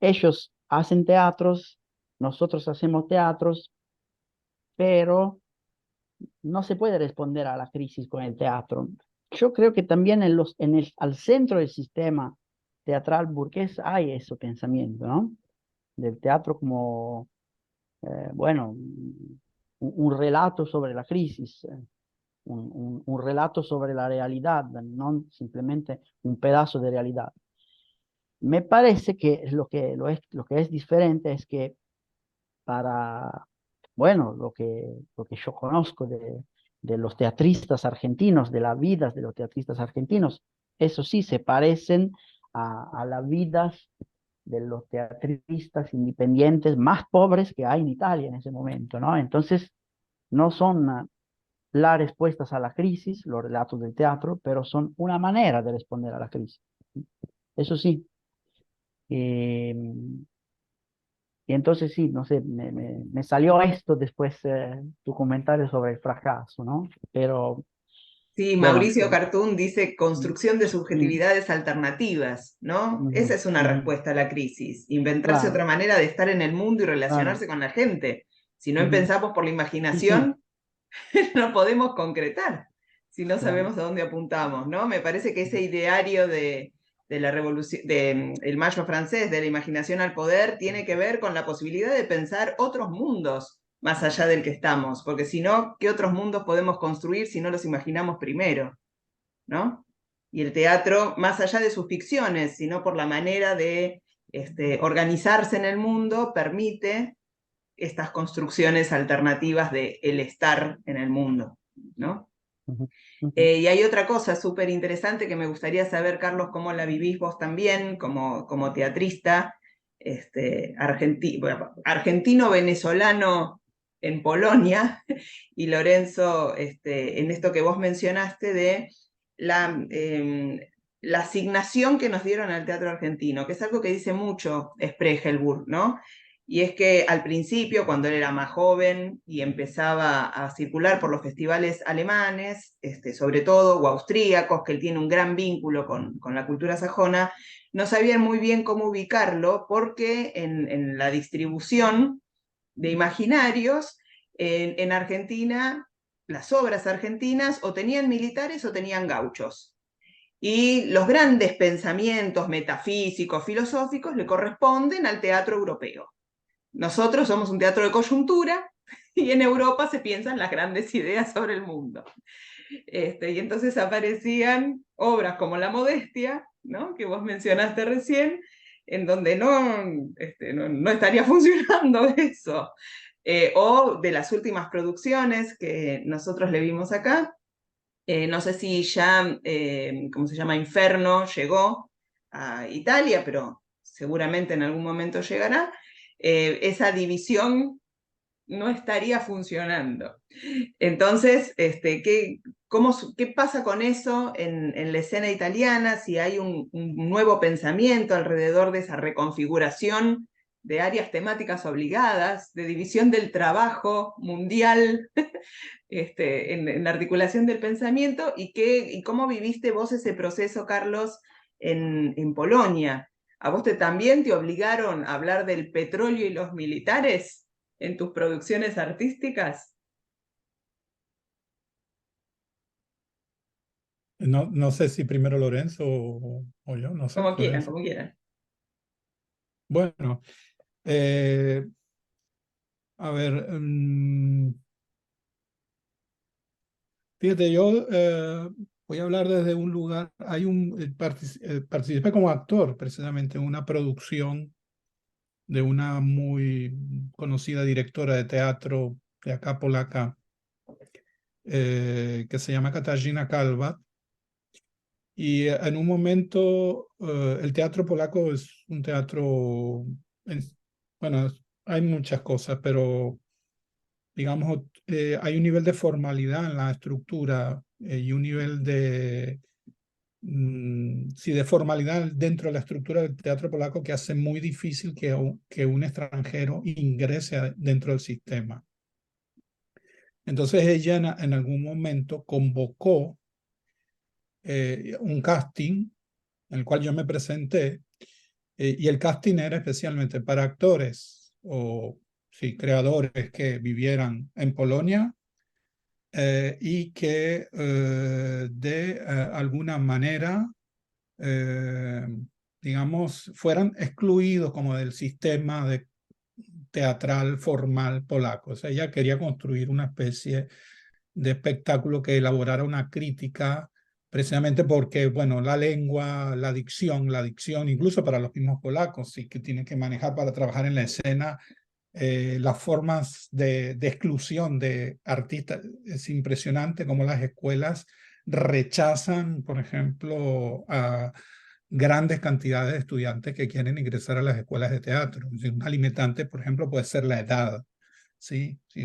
Speaker 3: Ellos hacen teatros, nosotros hacemos teatros, pero no se puede responder a la crisis con el teatro. Yo creo que también al centro del sistema teatral burgués hay ese pensamiento, ¿no? Del teatro como, bueno, un relato sobre la crisis, un relato sobre la realidad, no simplemente un pedazo de realidad. Me parece que lo que es diferente es que para, bueno, lo que yo conozco de los teatristas argentinos, de las vidas de los teatristas argentinos, eso sí, se parecen a las vidas de los teatristas independientes más pobres que hay en Italia en ese momento, ¿no? Entonces, no son las respuestas a la crisis, los relatos del teatro, pero son una manera de responder a la crisis. Eso sí. Eh, y entonces sí, no sé, me salió esto después tu comentario sobre el fracaso, ¿no? Pero
Speaker 1: Sí,
Speaker 3: bueno,
Speaker 1: Mauricio Cartún dice
Speaker 3: mm,
Speaker 1: construcción de
Speaker 3: mm,
Speaker 1: subjetividades alternativas, ¿no?
Speaker 3: ujú,
Speaker 1: Esa es una
Speaker 3: ujú,
Speaker 1: respuesta a la crisis, inventarse
Speaker 3: claro,
Speaker 1: otra manera de estar en el mundo y
Speaker 3: claro,
Speaker 1: relacionarse con la gente. Si no
Speaker 3: ujú,
Speaker 1: pensamos por la
Speaker 3: sí, sí,
Speaker 1: imaginación, no podemos concretar si no
Speaker 3: claro,
Speaker 1: sabemos a dónde apuntamos, ¿no? Me parece que ese ideario de la revolución, el mayo francés, de la imaginación al poder, tiene que ver con la posibilidad de pensar otros mundos más allá del que estamos, porque si no, ¿qué otros mundos podemos construir si no los imaginamos primero? ¿No? Y el teatro, más allá de sus ficciones, sino por la manera de organizarse en el mundo, permite estas construcciones alternativas de el estar en el mundo, ¿no?
Speaker 3: ujú, ujú,
Speaker 1: Y hay otra cosa súper interesante que me gustaría saber, Carlos, cómo la vivís vos también, como teatrista, argentino-venezolano en Polonia, y Lorenzo, en esto que vos mencionaste de la asignación que nos dieron al teatro argentino, que es algo que dice mucho Spregelburg, ¿no? Y es que al principio, cuando él era más joven y empezaba a circular por los festivales alemanes, sobre todo, o austríacos, que él tiene un gran vínculo con la cultura sajona, no sabían muy bien cómo ubicarlo porque en la distribución de imaginarios en Argentina, las obras argentinas o tenían militares o tenían gauchos. Y los grandes pensamientos metafísicos, filosóficos, le corresponden al teatro europeo. Nosotros somos un teatro de coyuntura y en Europa se piensan las grandes ideas sobre el mundo. Y entonces aparecían obras como La Modestia, ¿no? Que vos mencionaste recién, en donde no estaría funcionando eso. O de las últimas producciones que nosotros le vimos acá, no sé si ya, ¿cómo se llama? Inferno llegó a Italia, pero seguramente en algún momento llegará. Esa división no estaría funcionando. Entonces, ¿qué pasa con eso en la escena italiana? Si hay un nuevo pensamiento alrededor de esa reconfiguración de áreas temáticas obligadas, de división del trabajo mundial, en la articulación del pensamiento, y cómo viviste vos ese proceso, Carlos, en Polonia. ¿A vos también te obligaron a hablar del petróleo y los militares en tus producciones artísticas?
Speaker 2: No sé si primero Lorenzo o yo, no sé.
Speaker 1: Como quieran,
Speaker 2: Lorenzo.
Speaker 1: como quieran.
Speaker 2: Bueno, eh, a ver, fíjate, yo voy a hablar desde un lugar, participé como actor precisamente en una producción de una muy conocida directora de teatro de acá polaca, que se llama Katarzyna Kalbat. Y en un momento, el teatro polaco es un teatro, bueno, hay muchas cosas, pero digamos, hay un nivel de formalidad en la estructura y un nivel de, sí, de formalidad dentro de la estructura del teatro polaco que hace muy difícil que un extranjero ingrese dentro del sistema. Entonces ella en algún momento convocó un casting en el cual yo me presenté, y el casting era especialmente para actores o sí, creadores que vivieran en Polonia y que de alguna manera, digamos, fueran excluidos como del sistema teatral formal polaco. O sea, ella quería construir una especie de espectáculo que elaborara una crítica, precisamente porque, bueno, la dicción, incluso para los mismos polacos, sí que tienen que manejar para trabajar en la escena las formas de exclusión de artistas. Es impresionante cómo las escuelas rechazan, por ejemplo, a grandes cantidades de estudiantes que quieren ingresar a las escuelas de teatro. Un limitante, por ejemplo, puede ser la edad. ¿Sí? Si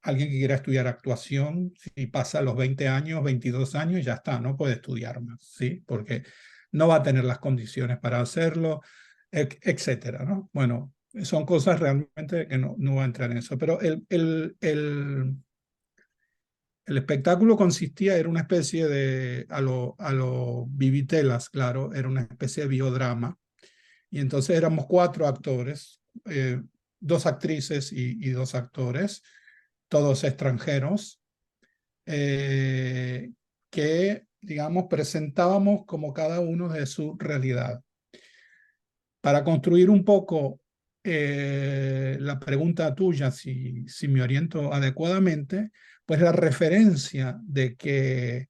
Speaker 2: alguien que quiera estudiar actuación, si pasa los 20 años, 22 años, ya está, no puede estudiar más, ¿sí? Porque no va a tener las condiciones para hacerlo, etcétera, ¿no? Bueno, son cosas realmente que no va a entrar en eso, pero el espectáculo consistía, era una especie de, a lo Vivitelas, claro, era una especie de biodrama, y entonces éramos 4 actores, 2 actrices y 2 actores, todos extranjeros, que, digamos, presentábamos como cada uno de su realidad. Para construir un poco la pregunta tuya, si me oriento adecuadamente, pues la referencia de que,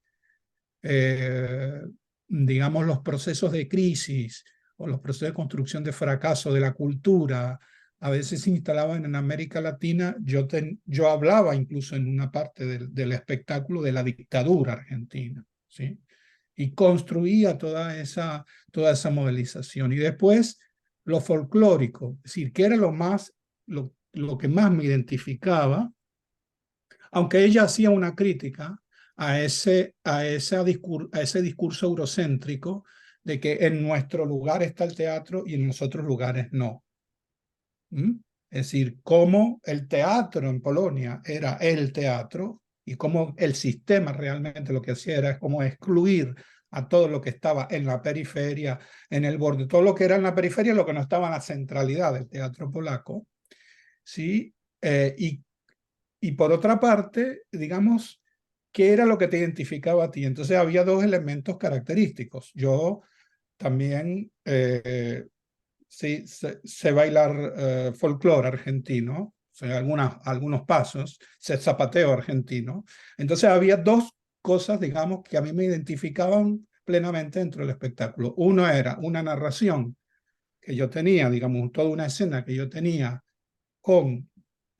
Speaker 2: digamos, los procesos de crisis o los procesos de construcción de fracaso de la cultura a veces se instalaban en América Latina. Yo hablaba incluso en una parte del espectáculo de la dictadura argentina, ¿sí? Y construía toda esa modelización. Y después lo folclórico, es decir, que era lo que más me identificaba, aunque ella hacía una crítica a ese discurso eurocéntrico de que en nuestro lugar está el teatro y en los otros lugares no. ¿Mm? Es decir, cómo el teatro en Polonia era el teatro y cómo el sistema realmente lo que hacía era como excluir a todo lo que estaba en la periferia, en el borde, todo lo que era en la periferia, lo que no estaba en la centralidad del teatro polaco, ¿sí? Y por otra parte, digamos, ¿qué era lo que te identificaba a ti? Entonces había 2 elementos característicos. Yo también sí, sé bailar folclore argentino, o sea, algunos pasos, sé zapateo argentino. Entonces había 2 cosas, digamos, que a mí me identificaban plenamente dentro del espectáculo. Uno era una narración que yo tenía, digamos, toda una escena que yo tenía con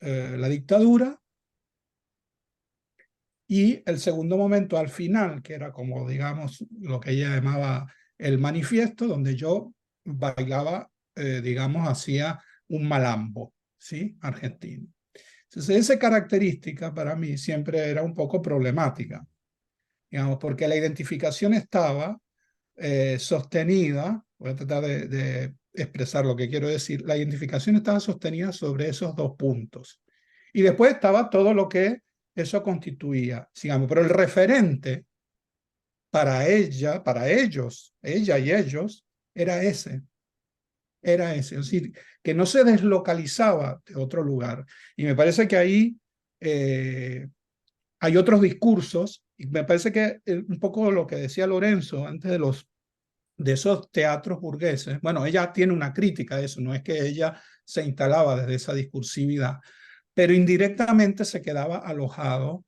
Speaker 2: la dictadura, y el segundo momento al final, que era como, digamos, lo que ella llamaba el manifiesto, donde yo bailaba, digamos, hacía un malambo, ¿sí? Argentino. Entonces, esa característica para mí siempre era un poco problemática, digamos, porque la identificación estaba sostenida, voy a tratar de expresar lo que quiero decir, la identificación estaba sostenida sobre esos 2 puntos. Y después estaba todo lo que eso constituía, digamos, pero el referente para ella, para ellos, ella y ellos, era ese. Era ese, es decir, que no se deslocalizaba de otro lugar. Y me parece que ahí hay otros discursos Y me parece que un poco lo que decía Lorenzo antes de esos teatros burgueses, bueno, ella tiene una crítica a eso, no es que ella se instalaba desde esa discursividad, pero indirectamente se quedaba alojado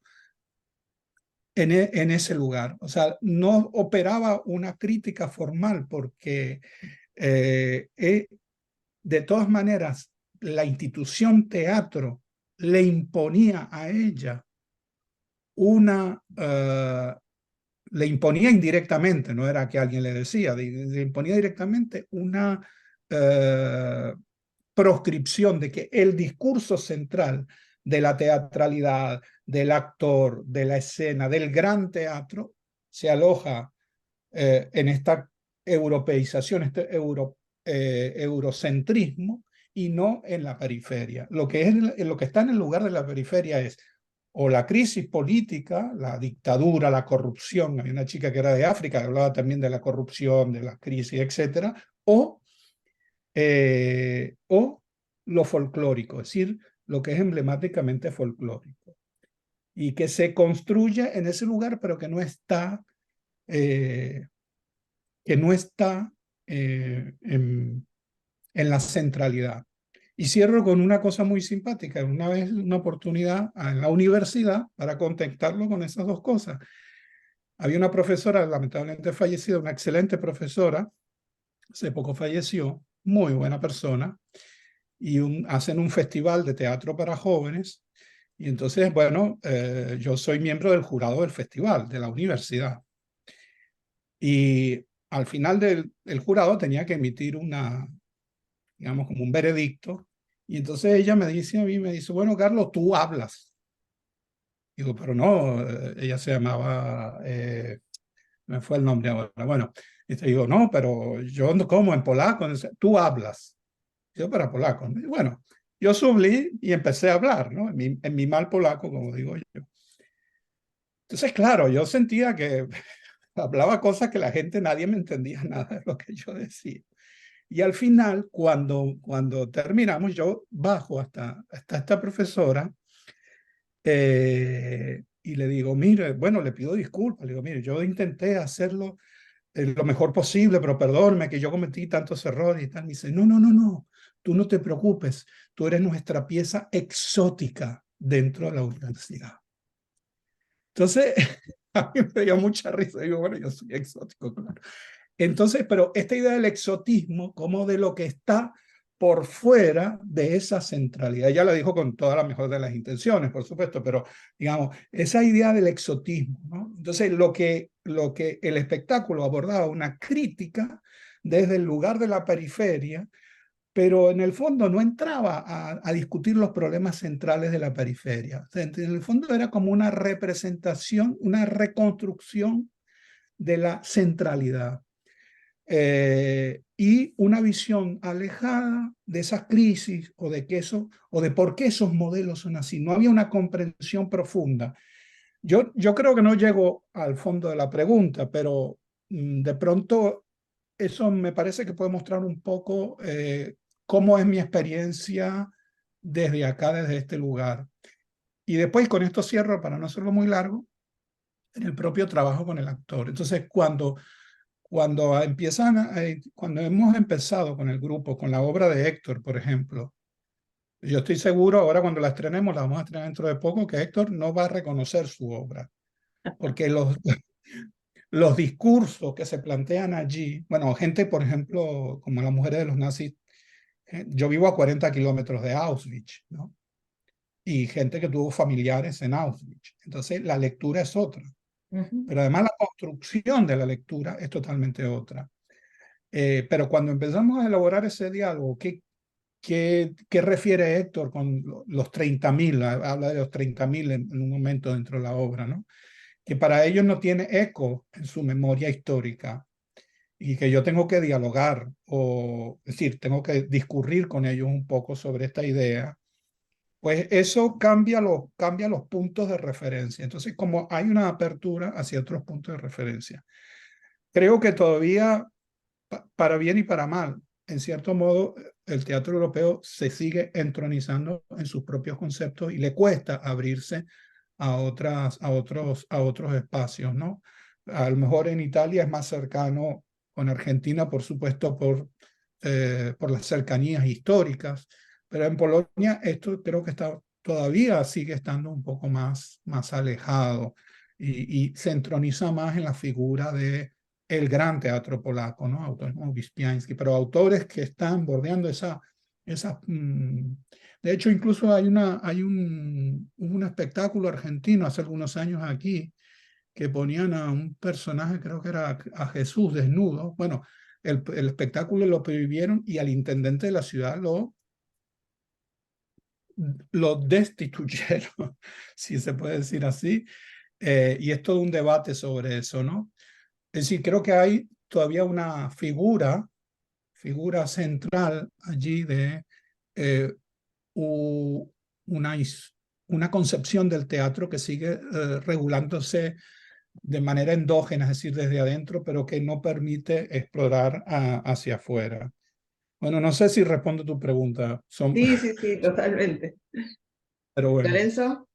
Speaker 2: en ese lugar. O sea, no operaba una crítica formal porque de todas maneras la institución teatro le imponía a ella le imponía indirectamente, no era que alguien le decía, le imponía directamente una proscripción de que el discurso central de la teatralidad, del actor, de la escena, del gran teatro, se aloja en esta europeización, eurocentrismo, y no en la periferia. Lo que está en el lugar de la periferia es o la crisis política, la dictadura, la corrupción. Hay una chica que era de África que hablaba también de la corrupción, de la crisis, etcétera, o lo folclórico, es decir, lo que es emblemáticamente folclórico y que se construye en ese lugar, pero que no está en la centralidad. Y cierro con una cosa muy simpática. Una vez, una oportunidad en la universidad para contactarlo con esas dos cosas. Había una profesora, lamentablemente fallecida, una excelente profesora, hace poco falleció, muy buena persona, y hacen un festival de teatro para jóvenes. Y entonces, bueno, yo soy miembro del jurado del festival, de la universidad. Y al final del jurado tenía que emitir digamos, como un veredicto. Y entonces ella me dice a mí, me dice, bueno, Carlos, tú hablas. Digo, pero no, ella se llamaba, me fue el nombre ahora. Bueno, y te digo, no, pero yo no como en polaco, tú hablas. Yo para polaco. Y bueno, yo subí y empecé a hablar, ¿no? En mi mal polaco, como digo yo. Entonces, claro, yo sentía que hablaba cosas que la gente, nadie me entendía nada de lo que yo decía. Y al final, cuando terminamos, yo bajo hasta esta profesora y le digo, mire, bueno, le pido disculpas, le digo, mire, yo intenté hacerlo lo mejor posible, pero perdóneme que yo cometí tantos errores y tal. Me dice, no, no, no, no, tú no te preocupes, tú eres nuestra pieza exótica dentro de la universidad. Entonces, a mí me dio mucha risa, digo, bueno, yo soy exótico, claro. Entonces, pero esta idea del exotismo, como de lo que está por fuera de esa centralidad, ya lo dijo con toda la mejor de las intenciones, por supuesto, pero digamos, esa idea del exotismo, ¿no? Entonces, lo que el espectáculo abordaba, una crítica desde el lugar de la periferia, pero en el fondo no entraba a discutir los problemas centrales de la periferia. O sea, en el fondo era como una representación, una reconstrucción de la centralidad. Y una visión alejada de esas crisis o de por qué esos modelos son así. No había una comprensión profunda. Yo creo que no llego al fondo de la pregunta, pero de pronto eso me parece que puede mostrar un poco cómo es mi experiencia desde acá, desde este lugar. Y después con esto cierro, para no hacerlo muy largo, en el propio trabajo con el actor. Entonces, cuando hemos empezado con el grupo, con la obra de Héctor, por ejemplo, yo estoy seguro, ahora cuando la estrenemos, la vamos a estrenar dentro de poco, que Héctor no va a reconocer su obra, porque los discursos que se plantean allí, bueno, gente, por ejemplo, como las mujeres de los nazis, yo vivo a 40 kilómetros de Auschwitz, ¿no? Y gente que tuvo familiares en Auschwitz. Entonces, la lectura es otra. Pero además la construcción de la lectura es totalmente otra. Pero cuando empezamos a elaborar ese diálogo, ¿qué refiere Héctor con los 30.000? Habla de los 30.000 en un momento dentro de la obra, ¿no? Que para ellos no tiene eco en su memoria histórica y que yo tengo que dialogar, es decir, tengo que discurrir con ellos un poco sobre esta idea. Pues eso cambia los puntos de referencia. Entonces, como hay una apertura hacia otros puntos de referencia. Creo que todavía, para bien y para mal, en cierto modo, el teatro europeo se sigue entronizando en sus propios conceptos y le cuesta abrirse a otros espacios, ¿no? A lo mejor en Italia es más cercano, con Argentina, por supuesto, por las cercanías históricas, pero en Polonia esto creo que todavía sigue estando un poco más alejado y se entroniza más en la figura de el gran teatro polaco, ¿no? Autores como Wyspiański, pero autores que están bordeando esa de hecho, incluso hay un espectáculo argentino hace algunos años aquí que ponían a un personaje, creo que era a Jesús desnudo. Bueno, el espectáculo lo prohibieron y al intendente de la ciudad lo destituyeron, si se puede decir así. Y es todo un debate sobre eso, ¿no? Es decir, creo que hay todavía una figura central allí de una, una concepción del teatro que sigue regulándose de manera endógena, es decir, desde adentro, pero que no permite explorar hacia afuera. Bueno, no sé si respondo tu pregunta,
Speaker 1: Sí, sí, sí, totalmente.
Speaker 2: pero bueno.
Speaker 1: ¿Lorenzo?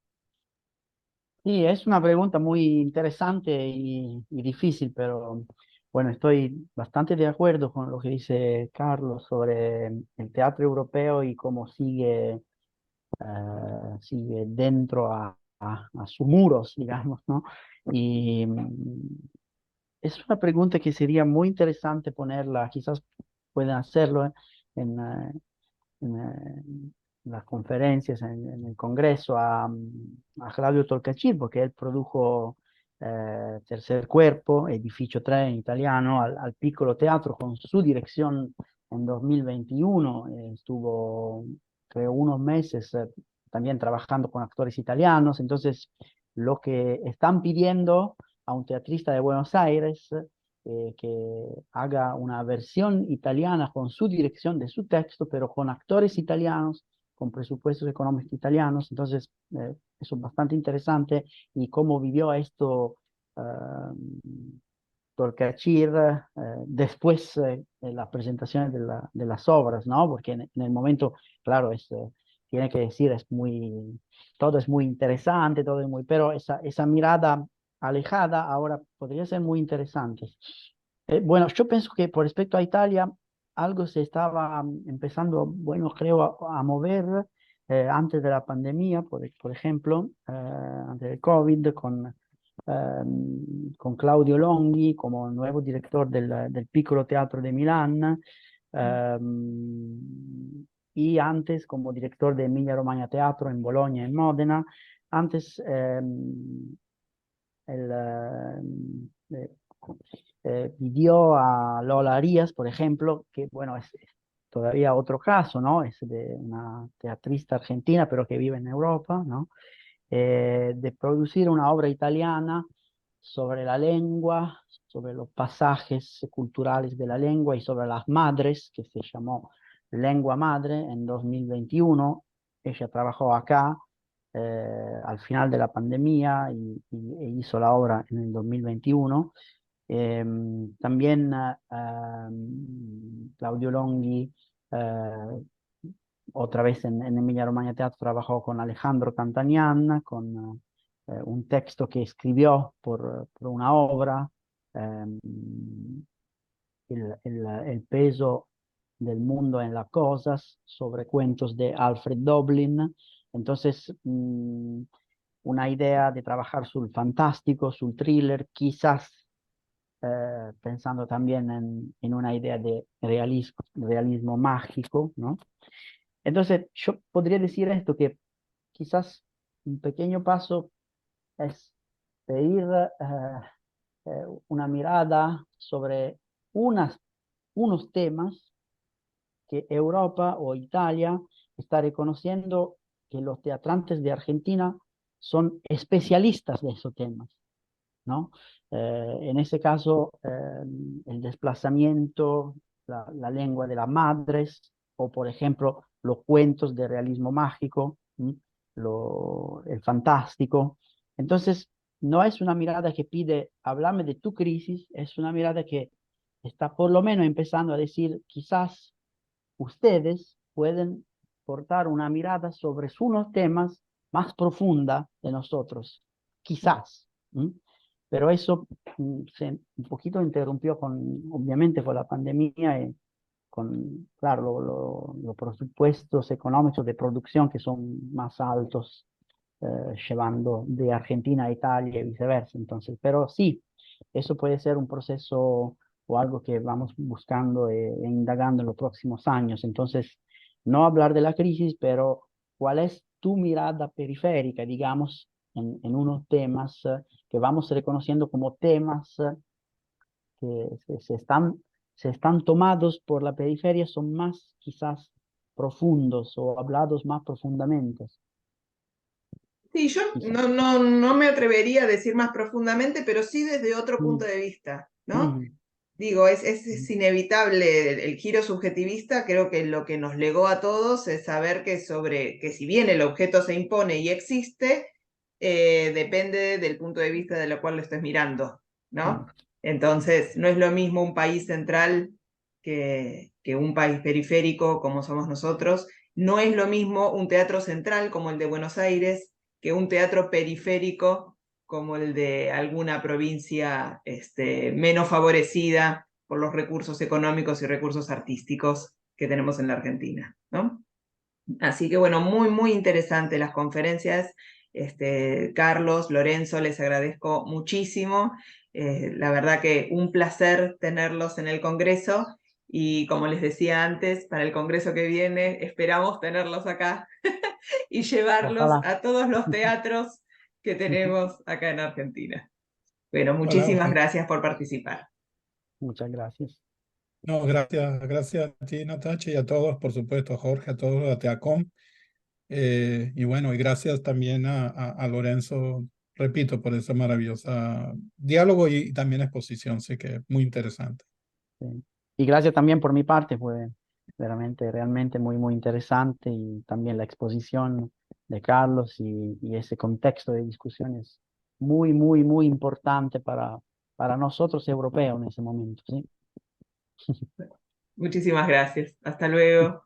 Speaker 3: Sí, es una pregunta muy interesante y difícil, pero bueno, estoy bastante de acuerdo con lo que dice Carlos sobre el teatro europeo y cómo sigue dentro a sus muros, digamos, ¿no? Y es una pregunta que sería muy interesante ponerla, quizás pueden hacerlo en, eh, en las conferencias, en el Congreso, a Claudio Tolcachir, porque él produjo Tercer Cuerpo, Edificio 3 en italiano, al Piccolo Teatro con su dirección en 2021. Estuvo, creo, unos meses también trabajando con actores italianos. Entonces, lo que están pidiendo a un teatrista de Buenos Aires que haga una versión italiana con su dirección de su texto, pero con actores italianos, con presupuestos económicos italianos. Entonces, eso es bastante interesante y cómo vivió esto Torcachir después de las presentaciones de las obras, ¿no? Porque en el momento, claro, tiene que decir, todo es muy interesante, todo es muy, pero esa mirada alejada ahora podría ser muy interesante. Bueno, yo pienso que por respecto a Italia, algo se estaba empezando, bueno, creo, a mover antes de la pandemia, por ejemplo, antes del COVID, con Claudio Longhi como nuevo director del Piccolo Teatro de Milán, y antes como director de Emilia Romagna Teatro en Bologna y en Módena. Antes el, pidió a Lola Arias, por ejemplo, que bueno, es todavía otro caso, ¿no? Es de una teatrista argentina, pero que vive en Europa, ¿no? De producir una obra italiana sobre la lengua, sobre los pasajes culturales de la lengua y sobre las madres, que se llamó Lengua Madre en 2021. Ella trabajó acá al final de la pandemia e hizo la obra en el 2021. También Claudio Longhi, otra vez en Emilia Romagna Teatro, trabajó con Alejandro Cantanian, con un texto que escribió por una obra, eh, el peso del mundo en las cosas, sobre cuentos de Alfred Doblin. Entonces, una idea de trabajar sul fantástico, sul thriller, quizás pensando también en una idea de realismo mágico, ¿no? Entonces, yo podría decir esto, que quizás un pequeño paso es pedir una mirada sobre unos temas que Europa o Italia está reconociendo que los teatrantes de Argentina son especialistas de esos temas, ¿no? En ese caso, el desplazamiento, la lengua de las madres, o por ejemplo, los cuentos de realismo mágico, el fantástico. Entonces, no es una mirada que pide, háblame de tu crisis, es una mirada que está por lo menos empezando a decir, quizás ustedes pueden portar una mirada sobre unos temas más profunda de nosotros, quizás. Pero eso se un poquito interrumpió obviamente con la pandemia y con, claro, los presupuestos económicos de producción que son más altos, llevando de Argentina a Italia y viceversa. Entonces, pero sí, eso puede ser un proceso o algo que vamos buscando e indagando en los próximos años. Entonces, no hablar de la crisis, pero cuál es tu mirada periférica, digamos, en unos temas que vamos reconociendo como temas que se están tomados por la periferia, son más quizás profundos o hablados más profundamente.
Speaker 1: Sí, yo
Speaker 3: Quizás.
Speaker 1: no me atrevería a decir más profundamente, pero sí desde otro punto de vista, ¿no? Digo, es inevitable el giro subjetivista, creo que lo que nos legó a todos es saber que si bien el objeto se impone y existe, depende del punto de vista de lo cual lo estés mirando, ¿no? Entonces, no es lo mismo un país central que un país periférico como somos nosotros, no es lo mismo un teatro central como el de Buenos Aires que un teatro periférico como el de alguna provincia menos favorecida por los recursos económicos y recursos artísticos que tenemos en la Argentina, ¿no? Así que bueno, muy, muy interesante las conferencias. Carlos, Lorenzo, les agradezco muchísimo. La verdad que un placer tenerlos en el Congreso y como les decía antes, para el Congreso que viene esperamos tenerlos acá y llevarlos
Speaker 3: Ojalá.
Speaker 1: a todos los teatros que tenemos acá en Argentina. Bueno,
Speaker 2: Bueno,
Speaker 1: muchísimas gracias por participar.
Speaker 3: Muchas gracias.
Speaker 2: no, gracias a ti, Natacha, y a todos, por supuesto, a Jorge, a todos, a Teacom. Y bueno, y gracias también a Lorenzo, repito, por esa maravillosa diálogo y también exposición, sé que es muy interesante.
Speaker 3: Sí. Y gracias también por mi parte, fue realmente muy, muy interesante y también la exposición de Carlos y ese contexto de discusiones muy, muy, muy importante para nosotros europeos en ese momento, ¿sí?
Speaker 1: Muchísimas gracias. Hasta luego.